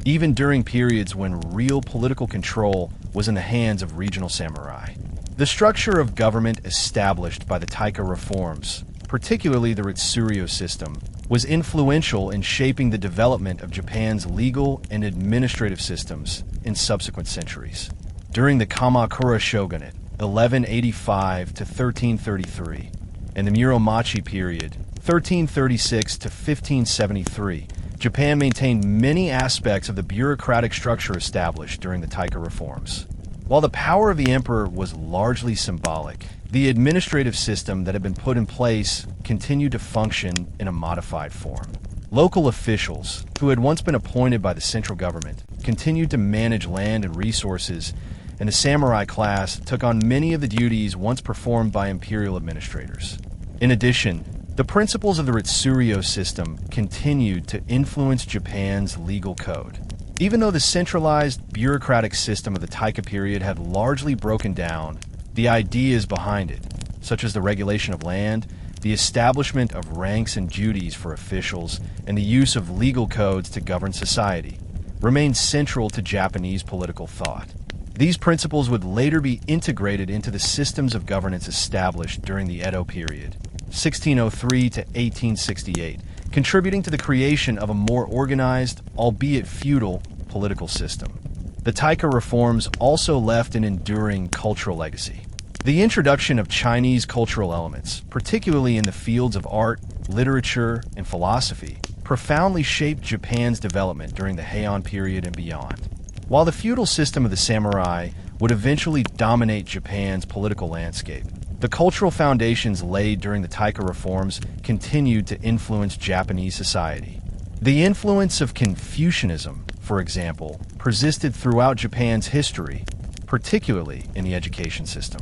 even during periods when real political control was in the hands of regional samurai. The structure of government established by the Taika Reforms, particularly the Ritsuryo system, was influential in shaping the development of Japan's legal and administrative systems in subsequent centuries. During the Kamakura Shogunate, 1185 to 1333, and the Muromachi period, 1336 to 1573, Japan maintained many aspects of the bureaucratic structure established during the Taika Reforms. While the power of the emperor was largely symbolic, the administrative system that had been put in place continued to function in a modified form. Local officials, who had once been appointed by the central government, continued to manage land and resources, and the samurai class took on many of the duties once performed by imperial administrators. In addition, the principles of the Ritsuryo system continued to influence Japan's legal code. Even though the centralized bureaucratic system of the Taika period had largely broken down, the ideas behind it, such as the regulation of land, the establishment of ranks and duties for officials, and the use of legal codes to govern society, remained central to Japanese political thought. These principles would later be integrated into the systems of governance established during the Edo period, 1603 to 1868, contributing to the creation of a more organized, albeit feudal, political system. The Taika Reforms also left an enduring cultural legacy. The introduction of Chinese cultural elements, particularly in the fields of art, literature, and philosophy, profoundly shaped Japan's development during the Heian period and beyond. While the feudal system of the samurai would eventually dominate Japan's political landscape, the cultural foundations laid during the Taika Reforms continued to influence Japanese society. The influence of Confucianism, for example, persisted throughout Japan's history, particularly in the education system.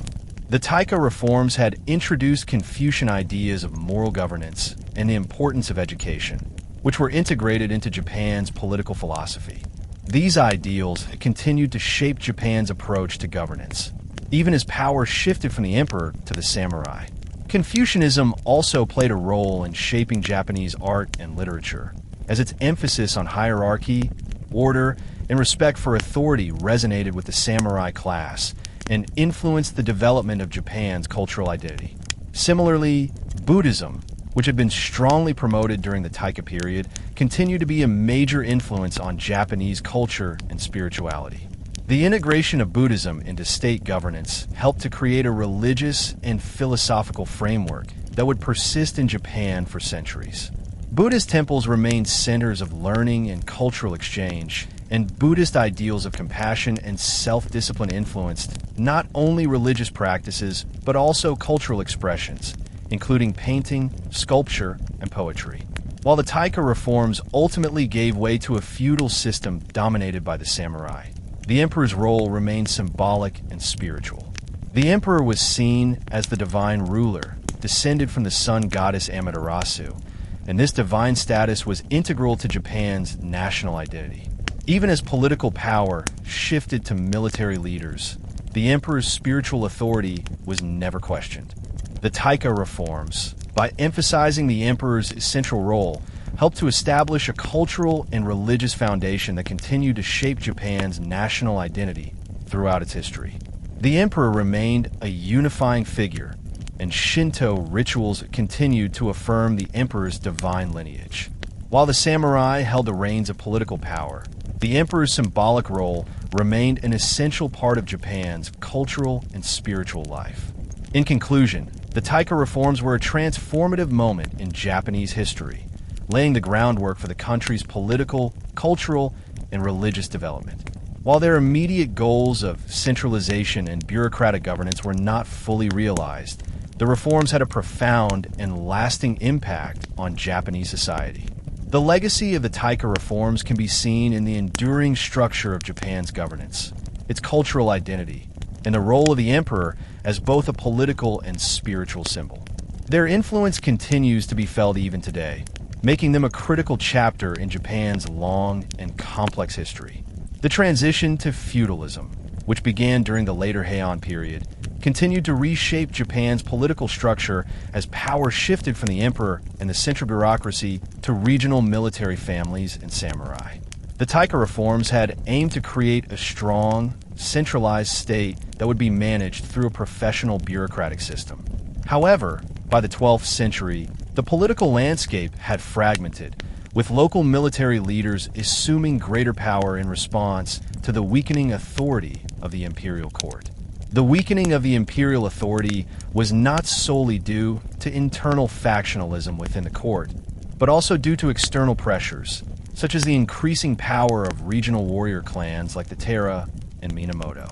The Taika Reforms had introduced Confucian ideas of moral governance and the importance of education, which were integrated into Japan's political philosophy. These ideals continued to shape Japan's approach to governance, even as power shifted from the emperor to the samurai. Confucianism also played a role in shaping Japanese art and literature, as its emphasis on hierarchy, order, and respect for authority resonated with the samurai class and influenced the development of Japan's cultural identity. Similarly, Buddhism, which had been strongly promoted during the Taika period, continued to be a major influence on Japanese culture and spirituality. The integration of Buddhism into state governance helped to create a religious and philosophical framework that would persist in Japan for centuries. Buddhist temples remained centers of learning and cultural exchange, and Buddhist ideals of compassion and self-discipline influenced not only religious practices, but also cultural expressions, including painting, sculpture, and poetry. While the Taika Reforms ultimately gave way to a feudal system dominated by the samurai, the emperor's role remained symbolic and spiritual. The emperor was seen as the divine ruler, descended from the sun goddess Amaterasu, and this divine status was integral to Japan's national identity. Even as political power shifted to military leaders, the emperor's spiritual authority was never questioned. The Taika Reforms, by emphasizing the emperor's central role, helped to establish a cultural and religious foundation that continued to shape Japan's national identity throughout its history. The emperor remained a unifying figure, and Shinto rituals continued to affirm the emperor's divine lineage. While the samurai held the reins of political power, the emperor's symbolic role remained an essential part of Japan's cultural and spiritual life. In conclusion, the Taika Reforms were a transformative moment in Japanese history, laying the groundwork for the country's political, cultural, and religious development. While their immediate goals of centralization and bureaucratic governance were not fully realized, the reforms had a profound and lasting impact on Japanese society. The legacy of the Taika Reforms can be seen in the enduring structure of Japan's governance, its cultural identity, and the role of the emperor as both a political and spiritual symbol. Their influence continues to be felt even today, making them a critical chapter in Japan's long and complex history. The transition to feudalism, which began during the later Heian period, continued to reshape Japan's political structure as power shifted from the emperor and the central bureaucracy to regional military families and samurai. The Taika Reforms had aimed to create a strong, centralized state that would be managed through a professional bureaucratic system. However, by the 12th century, the political landscape had fragmented, with local military leaders assuming greater power in response to the weakening authority of the imperial court. The weakening of the imperial authority was not solely due to internal factionalism within the court, but also due to external pressures, such as the increasing power of regional warrior clans like the Taira and Minamoto.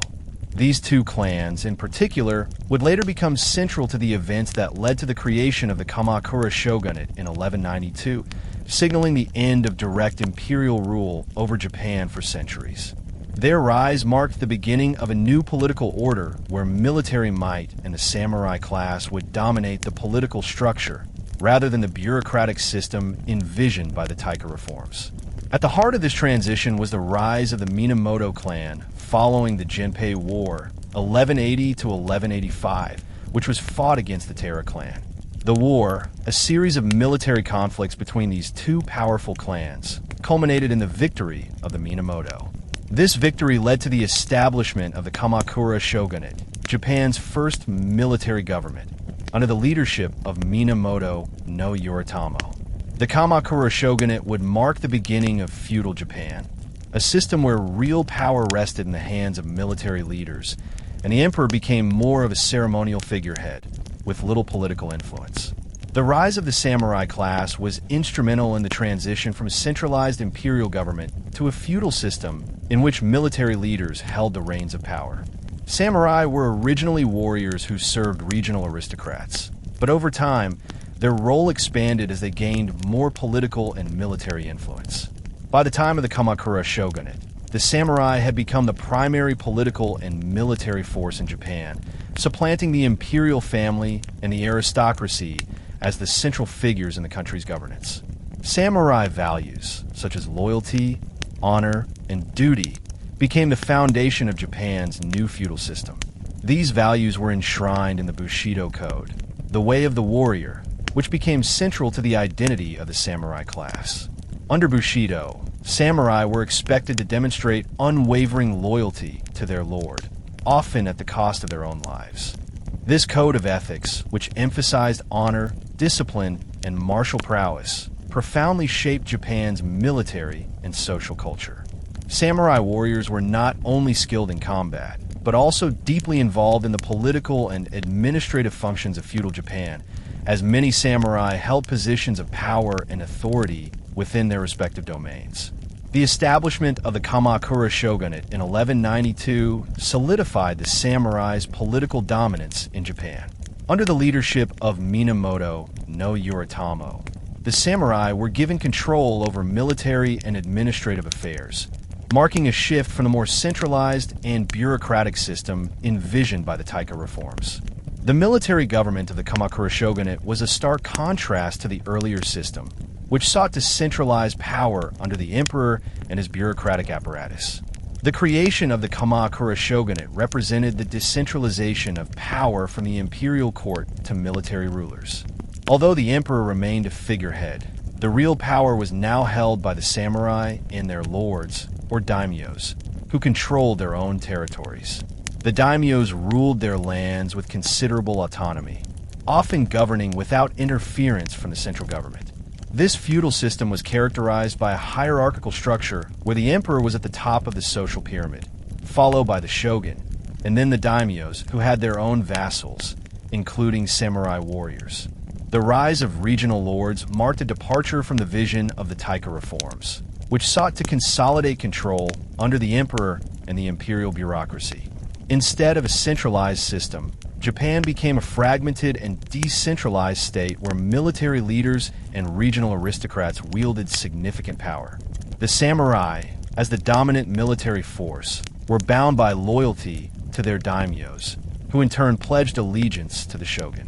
These two clans, in particular, would later become central to the events that led to the creation of the Kamakura Shogunate in 1192, signaling the end of direct imperial rule over Japan for centuries. Their rise marked the beginning of a new political order where military might and the samurai class would dominate the political structure, rather than the bureaucratic system envisioned by the Taika Reforms. At the heart of this transition was the rise of the Minamoto clan following the Genpei War, 1180 to 1185, which was fought against the Taira clan. The war, a series of military conflicts between these two powerful clans, culminated in the victory of the Minamoto. This victory led to the establishment of the Kamakura Shogunate, Japan's first military government, under the leadership of Minamoto no Yoritomo. The Kamakura Shogunate would mark the beginning of feudal Japan, a system where real power rested in the hands of military leaders, and the emperor became more of a ceremonial figurehead, with little political influence. The rise of the samurai class was instrumental in the transition from a centralized imperial government to a feudal system in which military leaders held the reins of power. Samurai were originally warriors who served regional aristocrats, but over time, their role expanded as they gained more political and military influence. By the time of the Kamakura Shogunate, the samurai had become the primary political and military force in Japan, supplanting the imperial family and the aristocracy as the central figures in the country's governance. Samurai values, such as loyalty, honor, and duty, became the foundation of Japan's new feudal system. These values were enshrined in the Bushido Code, the way of the warrior, which became central to the identity of the samurai class. Under Bushido, samurai were expected to demonstrate unwavering loyalty to their lord, often at the cost of their own lives. This code of ethics, which emphasized honor, discipline, and martial prowess, profoundly shaped Japan's military and social culture. Samurai warriors were not only skilled in combat, but also deeply involved in the political and administrative functions of feudal Japan, as many samurai held positions of power and authority within their respective domains. The establishment of the Kamakura Shogunate in 1192 solidified the samurai's political dominance in Japan. Under the leadership of Minamoto no Yoritomo, the samurai were given control over military and administrative affairs, marking a shift from the more centralized and bureaucratic system envisioned by the Taika Reforms. The military government of the Kamakura Shogunate was a stark contrast to the earlier system, which sought to centralize power under the emperor and his bureaucratic apparatus. The creation of the Kamakura Shogunate represented the decentralization of power from the imperial court to military rulers. Although the emperor remained a figurehead, the real power was now held by the samurai and their lords, or daimyos, who controlled their own territories. The daimyos ruled their lands with considerable autonomy, often governing without interference from the central government. This feudal system was characterized by a hierarchical structure where the emperor was at the top of the social pyramid, followed by the shogun, and then the daimyos, who had their own vassals, including samurai warriors. The rise of regional lords marked a departure from the vision of the Taika Reforms, which sought to consolidate control under the emperor and the imperial bureaucracy. Instead of a centralized system, Japan became a fragmented and decentralized state where military leaders and regional aristocrats wielded significant power. The samurai, as the dominant military force, were bound by loyalty to their daimyos, who in turn pledged allegiance to the shogun.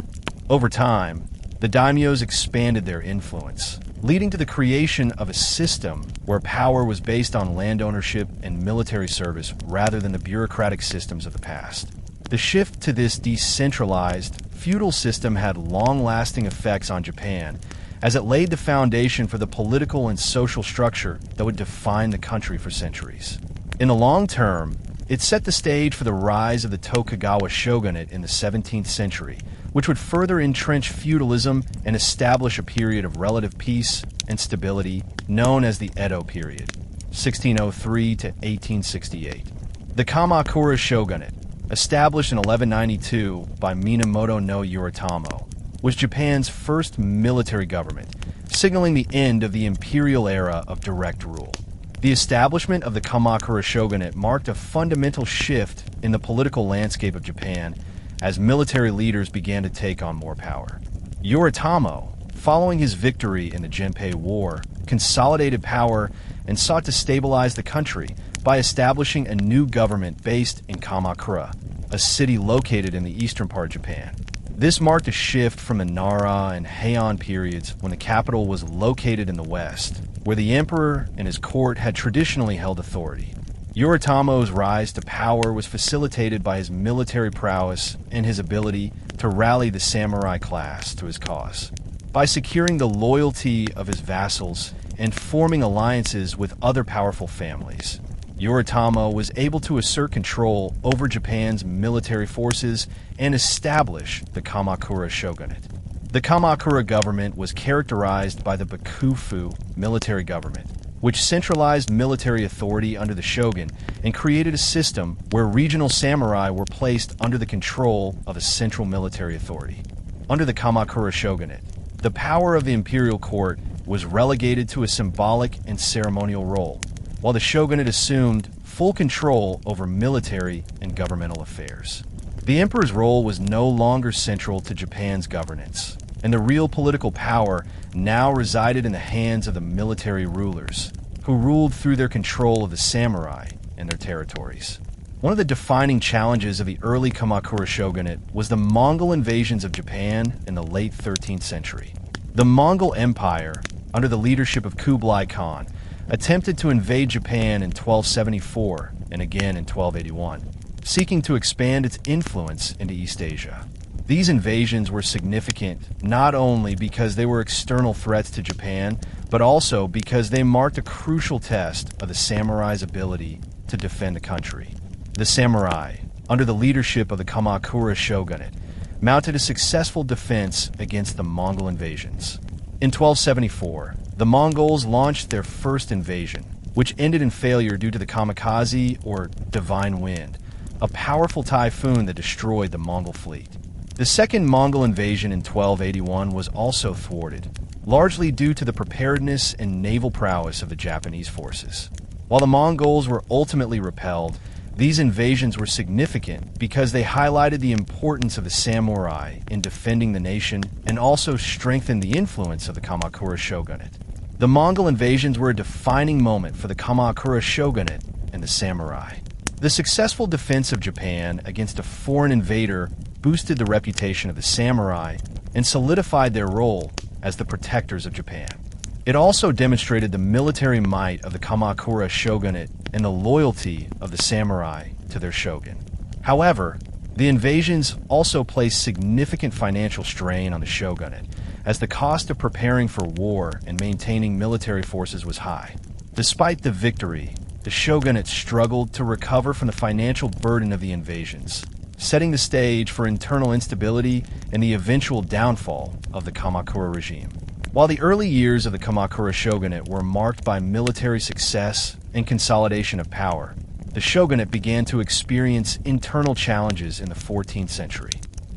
Over time, the daimyos expanded their influence, leading to the creation of a system where power was based on land ownership and military service rather than the bureaucratic systems of the past. The shift to this decentralized, feudal system had long-lasting effects on Japan, as it laid the foundation for the political and social structure that would define the country for centuries. In the long term, it set the stage for the rise of the Tokugawa Shogunate in the 17th century, which would further entrench feudalism and establish a period of relative peace and stability known as the Edo period, 1603 to 1868. The Kamakura Shogunate, established in 1192 by Minamoto no Yoritomo, was Japan's first military government, signaling the end of the imperial era of direct rule. The establishment of the Kamakura Shogunate marked a fundamental shift in the political landscape of Japan as military leaders began to take on more power. Yoritomo, following his victory in the Genpei War, consolidated power and sought to stabilize the country by establishing a new government based in Kamakura, a city located in the eastern part of Japan. This marked a shift from the Nara and Heian periods when the capital was located in the west, where the emperor and his court had traditionally held authority. Yoritomo's rise to power was facilitated by his military prowess and his ability to rally the samurai class to his cause. By securing the loyalty of his vassals and forming alliances with other powerful families, Yoritomo was able to assert control over Japan's military forces and establish the Kamakura Shogunate. The Kamakura government was characterized by the Bakufu military government, which centralized military authority under the shogun and created a system where regional samurai were placed under the control of a central military authority. Under the Kamakura Shogunate, the power of the imperial court was relegated to a symbolic and ceremonial role, while the shogunate assumed full control over military and governmental affairs. The emperor's role was no longer central to Japan's governance, and the real political power now resided in the hands of the military rulers, who ruled through their control of the samurai and their territories. One of the defining challenges of the early Kamakura Shogunate was the Mongol invasions of Japan in the late 13th century. The Mongol Empire, under the leadership of Kublai Khan, attempted to invade Japan in 1274 and again in 1281, seeking to expand its influence into East Asia. These invasions were significant not only because they were external threats to Japan, but also because they marked a crucial test of the samurai's ability to defend the country. The samurai, under the leadership of the Kamakura Shogunate, mounted a successful defense against the Mongol invasions. In 1274, the Mongols launched their first invasion, which ended in failure due to the kamikaze, or divine wind, a powerful typhoon that destroyed the Mongol fleet. The second Mongol invasion in 1281 was also thwarted, largely due to the preparedness and naval prowess of the Japanese forces. While the Mongols were ultimately repelled, these invasions were significant because they highlighted the importance of the samurai in defending the nation and also strengthened the influence of the Kamakura Shogunate. The Mongol invasions were a defining moment for the Kamakura Shogunate and the samurai. The successful defense of Japan against a foreign invader boosted the reputation of the samurai and solidified their role as the protectors of Japan. It also demonstrated the military might of the Kamakura Shogunate and the loyalty of the samurai to their shogun. However, the invasions also placed significant financial strain on the shogunate, as the cost of preparing for war and maintaining military forces was high. Despite the victory, the shogunate struggled to recover from the financial burden of the invasions, setting the stage for internal instability and the eventual downfall of the Kamakura regime. While the early years of the Kamakura Shogunate were marked by military success and consolidation of power, the shogunate began to experience internal challenges in the 14th century.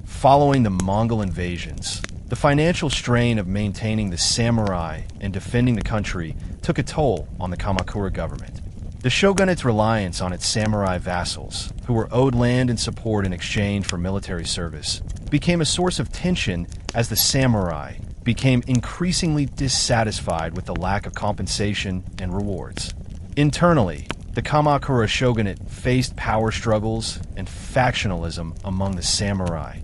Following the Mongol invasions, the financial strain of maintaining the samurai and defending the country took a toll on the Kamakura government. The shogunate's reliance on its samurai vassals, who were owed land and support in exchange for military service, became a source of tension as the samurai became increasingly dissatisfied with the lack of compensation and rewards. Internally, the Kamakura Shogunate faced power struggles and factionalism among the samurai,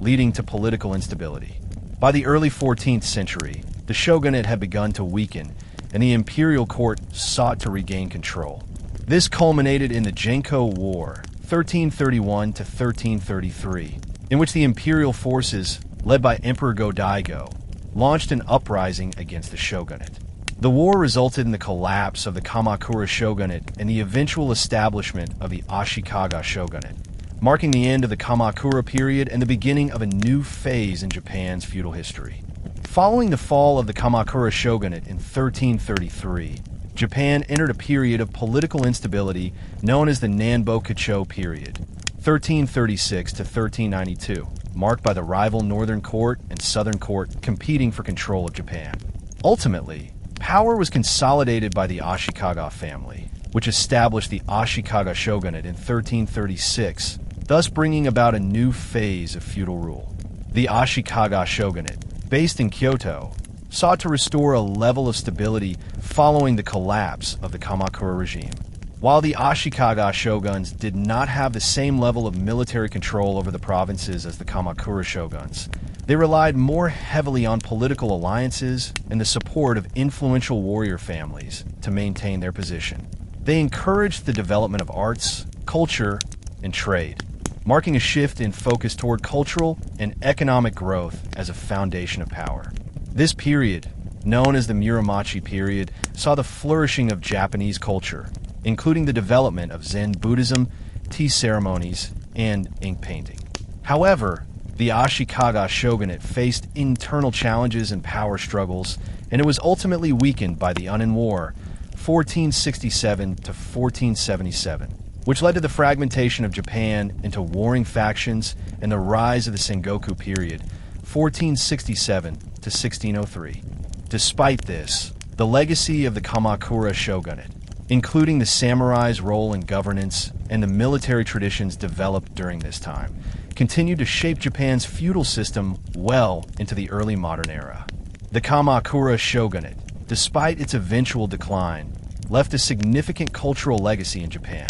leading to political instability. By the early 14th century, the shogunate had begun to weaken, and the imperial court sought to regain control. This culminated in the Genko War, 1331 to 1333, in which the imperial forces, led by Emperor Go-Daigo, launched an uprising against the shogunate. The war resulted in the collapse of the Kamakura Shogunate and the eventual establishment of the Ashikaga Shogunate, marking the end of the Kamakura period and the beginning of a new phase in Japan's feudal history. Following the fall of the Kamakura Shogunate in 1333, Japan entered a period of political instability known as the Nanbokucho period, 1336 to 1392, marked by the rival Northern Court and Southern Court competing for control of Japan. Ultimately, power was consolidated by the Ashikaga family, which established the Ashikaga Shogunate in 1336, thus bringing about a new phase of feudal rule. The Ashikaga Shogunate, based in Kyoto, sought to restore a level of stability following the collapse of the Kamakura regime. While the Ashikaga shoguns did not have the same level of military control over the provinces as the Kamakura shoguns, they relied more heavily on political alliances and the support of influential warrior families to maintain their position. They encouraged the development of arts, culture, and trade, marking a shift in focus toward cultural and economic growth as a foundation of power. This period, known as the Muromachi period, saw the flourishing of Japanese culture, including the development of Zen Buddhism, tea ceremonies, and ink painting. However, the Ashikaga shogunate faced internal challenges and power struggles, and it was ultimately weakened by the Unin War, 1467 to 1477, which led to the fragmentation of Japan into warring factions and the rise of the Sengoku period, 1467 to 1603. Despite this, the legacy of the Kamakura shogunate, including the samurai's role in governance and the military traditions developed during this time, continued to shape Japan's feudal system well into the early modern era. The Kamakura shogunate, despite its eventual decline, left a significant cultural legacy in Japan.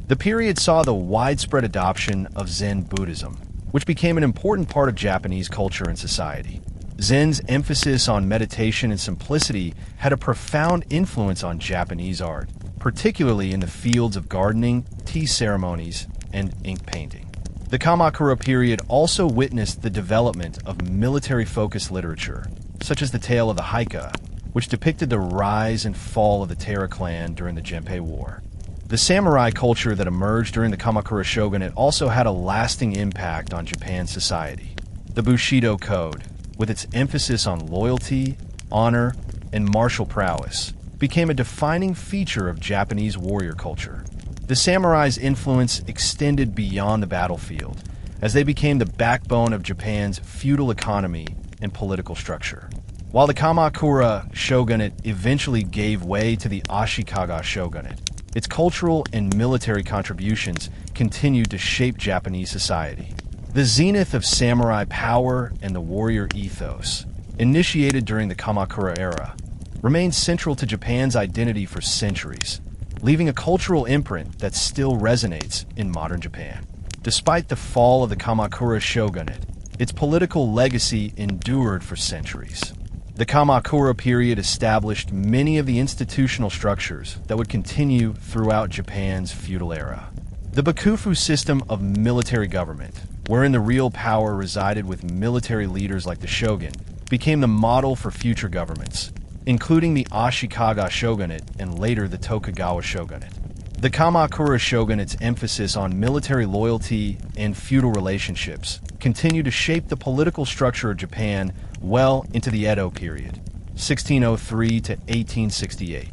The period saw the widespread adoption of Zen Buddhism, which became an important part of Japanese culture and society. Zen's emphasis on meditation and simplicity had a profound influence on Japanese art, particularly in the fields of gardening, tea ceremonies, and ink painting. The Kamakura period also witnessed the development of military-focused literature, such as the tale of the Haika, which depicted the rise and fall of the Taira clan during the Genpei War. The samurai culture that emerged during the Kamakura shogunate also had a lasting impact on Japan's society. The Bushido Code, with its emphasis on loyalty, honor, and martial prowess, became a defining feature of Japanese warrior culture. The samurai's influence extended beyond the battlefield, as they became the backbone of Japan's feudal economy and political structure. While the Kamakura shogunate eventually gave way to the Ashikaga shogunate, its cultural and military contributions continued to shape Japanese society. The zenith of samurai power and the warrior ethos, initiated during the Kamakura era, remained central to Japan's identity for centuries, leaving a cultural imprint that still resonates in modern Japan. Despite the fall of the Kamakura shogunate, its political legacy endured for centuries. The Kamakura period established many of the institutional structures that would continue throughout Japan's feudal era. The Bakufu system of military government, wherein the real power resided with military leaders like the shogun, became the model for future governments, including the Ashikaga shogunate and later the Tokugawa shogunate. The Kamakura shogunate's emphasis on military loyalty and feudal relationships continued to shape the political structure of Japan well into the Edo period, 1603 to 1868.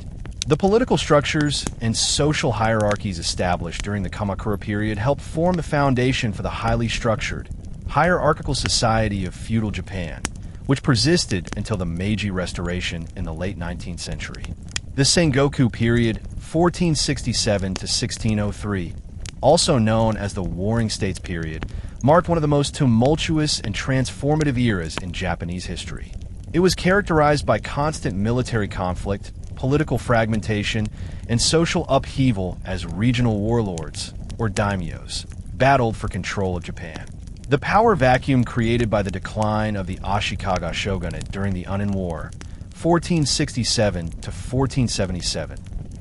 The political structures and social hierarchies established during the Kamakura period helped form the foundation for the highly structured, hierarchical society of feudal Japan, which persisted until the Meiji Restoration in the late 19th century. The Sengoku period, 1467 to 1603, also known as the Warring States period, marked one of the most tumultuous and transformative eras in Japanese history. It was characterized by constant military conflict, political fragmentation, and social upheaval as regional warlords, or daimyos, battled for control of Japan. The power vacuum created by the decline of the Ashikaga Shogunate during the Unin War, 1467 to 1477,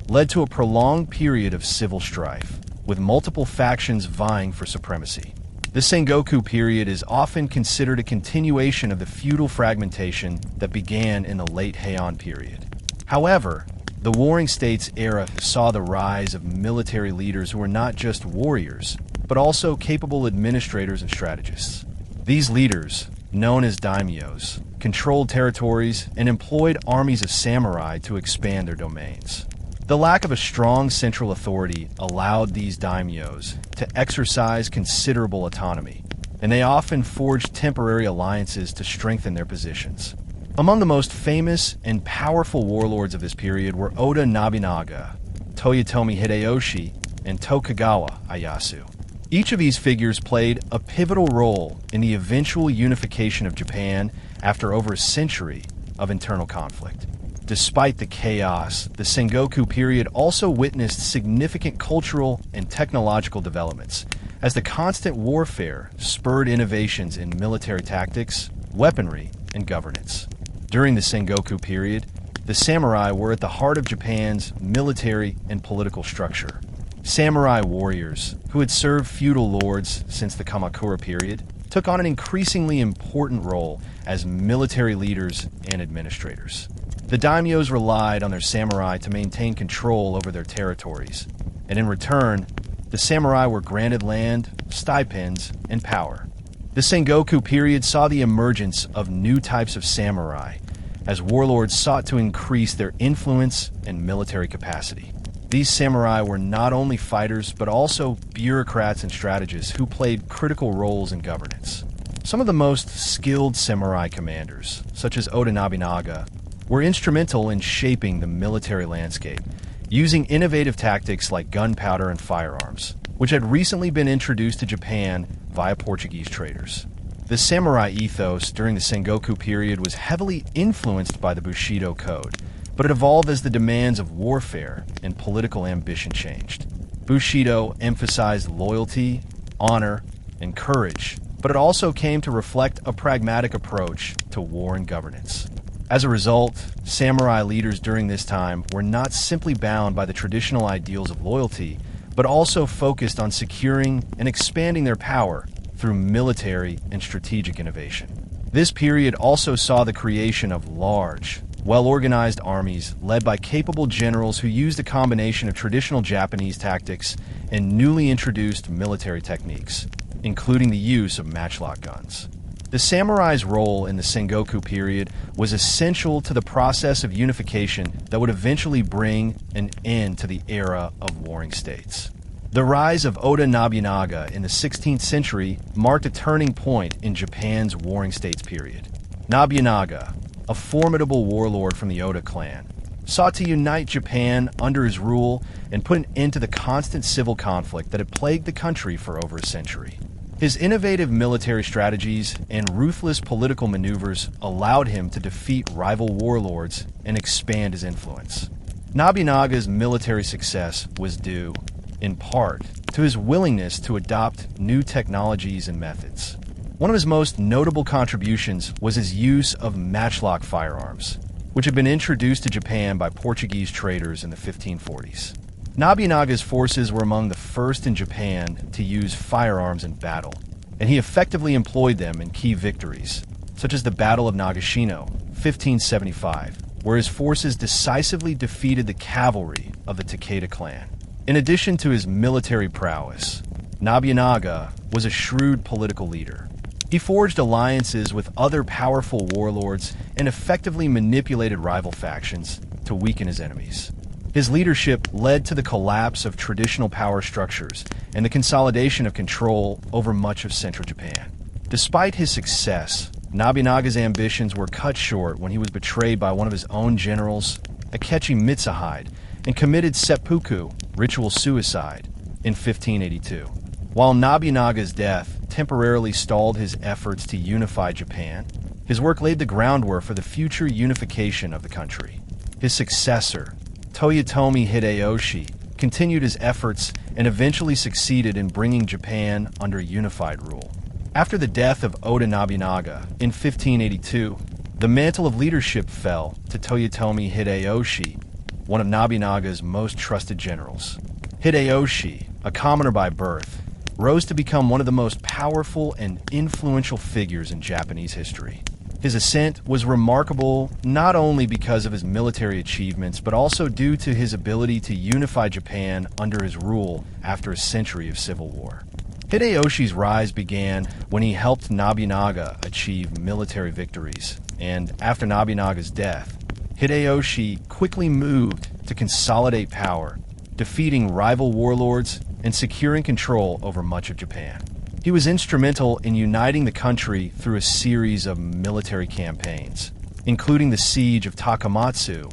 led to a prolonged period of civil strife, with multiple factions vying for supremacy. The Sengoku period is often considered a continuation of the feudal fragmentation that began in the late Heian period. However, the Warring States era saw the rise of military leaders who were not just warriors, but also capable administrators and strategists. These leaders, known as daimyos, controlled territories and employed armies of samurai to expand their domains. The lack of a strong central authority allowed these daimyos to exercise considerable autonomy, and they often forged temporary alliances to strengthen their positions. Among the most famous and powerful warlords of this period were Oda Nobunaga, Toyotomi Hideyoshi, and Tokugawa Ieyasu. Each of these figures played a pivotal role in the eventual unification of Japan after over a century of internal conflict. Despite the chaos, the Sengoku period also witnessed significant cultural and technological developments, as the constant warfare spurred innovations in military tactics, weaponry, and governance. During the Sengoku period, the samurai were at the heart of Japan's military and political structure. Samurai warriors, who had served feudal lords since the Kamakura period, took on an increasingly important role as military leaders and administrators. The daimyos relied on their samurai to maintain control over their territories, and in return, the samurai were granted land, stipends, and power. The Sengoku period saw the emergence of new types of samurai, as warlords sought to increase their influence and military capacity. These samurai were not only fighters, but also bureaucrats and strategists who played critical roles in governance. Some of the most skilled samurai commanders, such as Oda Nobunaga, were instrumental in shaping the military landscape, using innovative tactics like gunpowder and firearms, which had recently been introduced to Japan via Portuguese traders. The samurai ethos during the Sengoku period was heavily influenced by the Bushido Code, but it evolved as the demands of warfare and political ambition changed. Bushido emphasized loyalty, honor, and courage, but it also came to reflect a pragmatic approach to war and governance. As a result, samurai leaders during this time were not simply bound by the traditional ideals of loyalty, but also focused on securing and expanding their power through military and strategic innovation. This period also saw the creation of large, well-organized armies led by capable generals who used a combination of traditional Japanese tactics and newly introduced military techniques, including the use of matchlock guns. The samurai's role in the Sengoku period was essential to the process of unification that would eventually bring an end to the era of warring states. The rise of Oda Nobunaga in the 16th century marked a turning point in Japan's warring states period. Nobunaga, a formidable warlord from the Oda clan, sought to unite Japan under his rule and put an end to the constant civil conflict that had plagued the country for over a century. His innovative military strategies and ruthless political maneuvers allowed him to defeat rival warlords and expand his influence. Nobunaga's military success was due, in part, to his willingness to adopt new technologies and methods. One of his most notable contributions was his use of matchlock firearms, which had been introduced to Japan by Portuguese traders in the 1540s. Nobunaga's forces were among the first in Japan to use firearms in battle, and he effectively employed them in key victories, such as the Battle of Nagashino, 1575, where his forces decisively defeated the cavalry of the Takeda clan. In addition to his military prowess, Nobunaga was a shrewd political leader. He forged alliances with other powerful warlords and effectively manipulated rival factions to weaken his enemies. His leadership led to the collapse of traditional power structures and the consolidation of control over much of central Japan. Despite his success, Nobunaga's ambitions were cut short when he was betrayed by one of his own generals, Akechi Mitsuhide, and committed seppuku, ritual suicide, in 1582. While Nobunaga's death temporarily stalled his efforts to unify Japan, his work laid the groundwork for the future unification of the country. His successor, Toyotomi Hideyoshi, continued his efforts and eventually succeeded in bringing Japan under unified rule. After the death of Oda Nobunaga in 1582, the mantle of leadership fell to Toyotomi Hideyoshi, one of Nobunaga's most trusted generals. Hideyoshi, a commoner by birth, rose to become one of the most powerful and influential figures in Japanese history. His ascent was remarkable not only because of his military achievements, but also due to his ability to unify Japan under his rule after a century of civil war. Hideyoshi's rise began when he helped Nobunaga achieve military victories, and after Nobunaga's death, Hideyoshi quickly moved to consolidate power, defeating rival warlords and securing control over much of Japan. He was instrumental in uniting the country through a series of military campaigns, including the siege of Takamatsu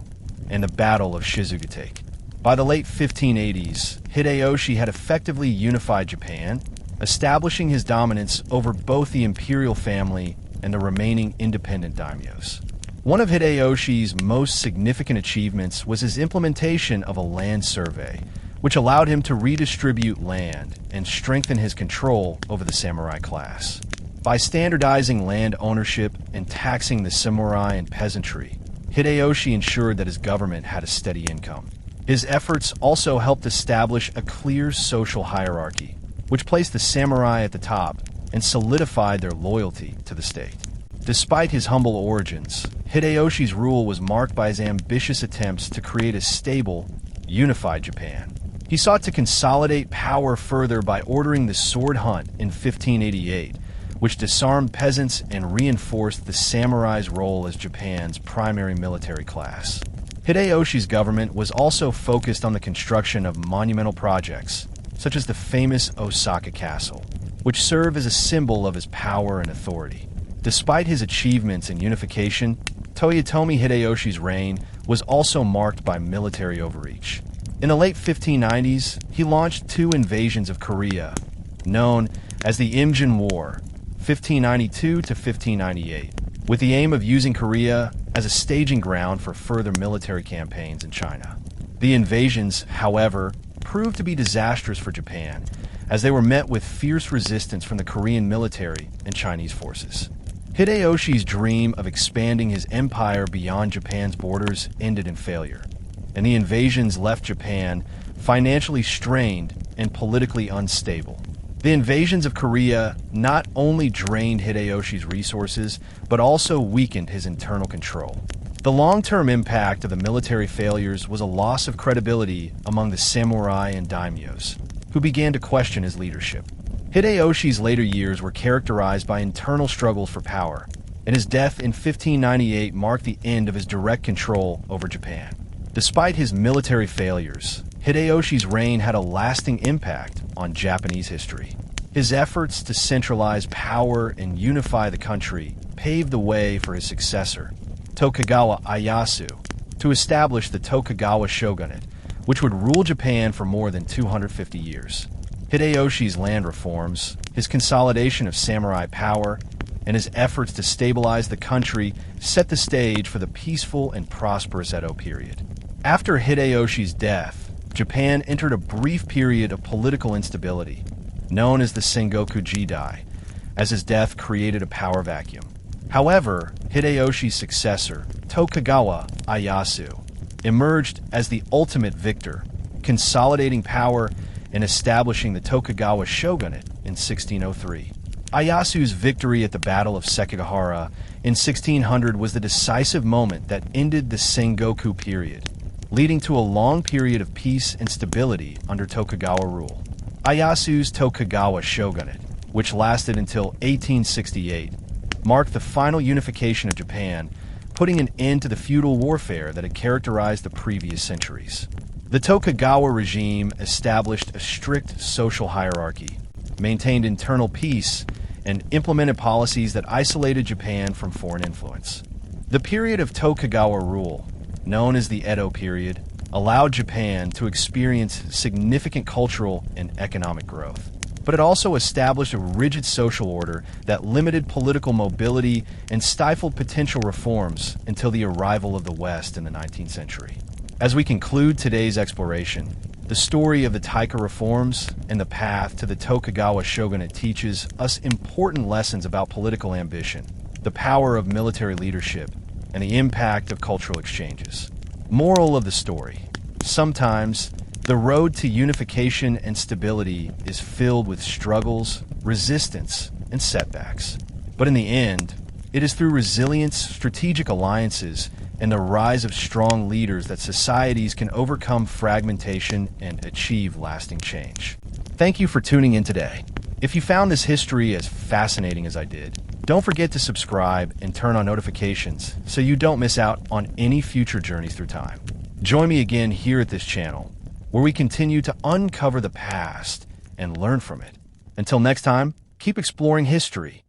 and the Battle of Shizugate. By the late 1580s, Hideyoshi had effectively unified Japan, establishing his dominance over both the imperial family and the remaining independent daimyos. One of Hideyoshi's most significant achievements was his implementation of a land survey, which allowed him to redistribute land and strengthen his control over the samurai class. By standardizing land ownership and taxing the samurai and peasantry, Hideyoshi ensured that his government had a steady income. His efforts also helped establish a clear social hierarchy, which placed the samurai at the top and solidified their loyalty to the state. Despite his humble origins, Hideyoshi's rule was marked by his ambitious attempts to create a stable, unified Japan. He sought to consolidate power further by ordering the sword hunt in 1588, which disarmed peasants and reinforced the samurai's role as Japan's primary military class. Hideyoshi's government was also focused on the construction of monumental projects, such as the famous Osaka Castle, which serve as a symbol of his power and authority. Despite his achievements in unification, Toyotomi Hideyoshi's reign was also marked by military overreach. In the late 1590s, he launched two invasions of Korea, known as the Imjin War, 1592 to 1598, with the aim of using Korea as a staging ground for further military campaigns in China. The invasions, however, proved to be disastrous for Japan, as they were met with fierce resistance from the Korean military and Chinese forces. Hideyoshi's dream of expanding his empire beyond Japan's borders ended in failure, and the invasions left Japan financially strained and politically unstable. The invasions of Korea not only drained Hideyoshi's resources, but also weakened his internal control. The long-term impact of the military failures was a loss of credibility among the samurai and daimyos, who began to question his leadership. Hideyoshi's later years were characterized by internal struggles for power, and his death in 1598 marked the end of his direct control over Japan. Despite his military failures, Hideyoshi's reign had a lasting impact on Japanese history. His efforts to centralize power and unify the country paved the way for his successor, Tokugawa Ieyasu, to establish the Tokugawa Shogunate, which would rule Japan for more than 250 years. Hideyoshi's land reforms, his consolidation of samurai power, and his efforts to stabilize the country set the stage for the peaceful and prosperous Edo period. After Hideyoshi's death, Japan entered a brief period of political instability, known as the Sengoku Jidai, as his death created a power vacuum. However, Hideyoshi's successor, Tokugawa Ieyasu, emerged as the ultimate victor, consolidating power and establishing the Tokugawa Shogunate in 1603. Ieyasu's victory at the Battle of Sekigahara in 1600 was the decisive moment that ended the Sengoku period, leading to a long period of peace and stability under Tokugawa rule. Ieyasu's Tokugawa Shogunate, which lasted until 1868, marked the final unification of Japan, putting an end to the feudal warfare that had characterized the previous centuries. The Tokugawa regime established a strict social hierarchy, maintained internal peace, and implemented policies that isolated Japan from foreign influence. The period of Tokugawa rule, known as the Edo period, allowed Japan to experience significant cultural and economic growth. but it also established a rigid social order that limited political mobility and stifled potential reforms until the arrival of the West in the 19th century. As we conclude today's exploration, the story of the Taika Reforms and the path to the Tokugawa Shogunate teaches us important lessons about political ambition, the power of military leadership, and the impact of cultural exchanges. Moral of the story: sometimes the road to unification and stability is filled with struggles, resistance, and setbacks. But in the end, it is through resilience, strategic alliances, and the rise of strong leaders that societies can overcome fragmentation and achieve lasting change. Thank you for tuning in today. If you found this history as fascinating as I did, don't forget to subscribe and turn on notifications so you don't miss out on any future journeys through time. Join me again here at this channel, where we continue to uncover the past and learn from it. Until next time, keep exploring history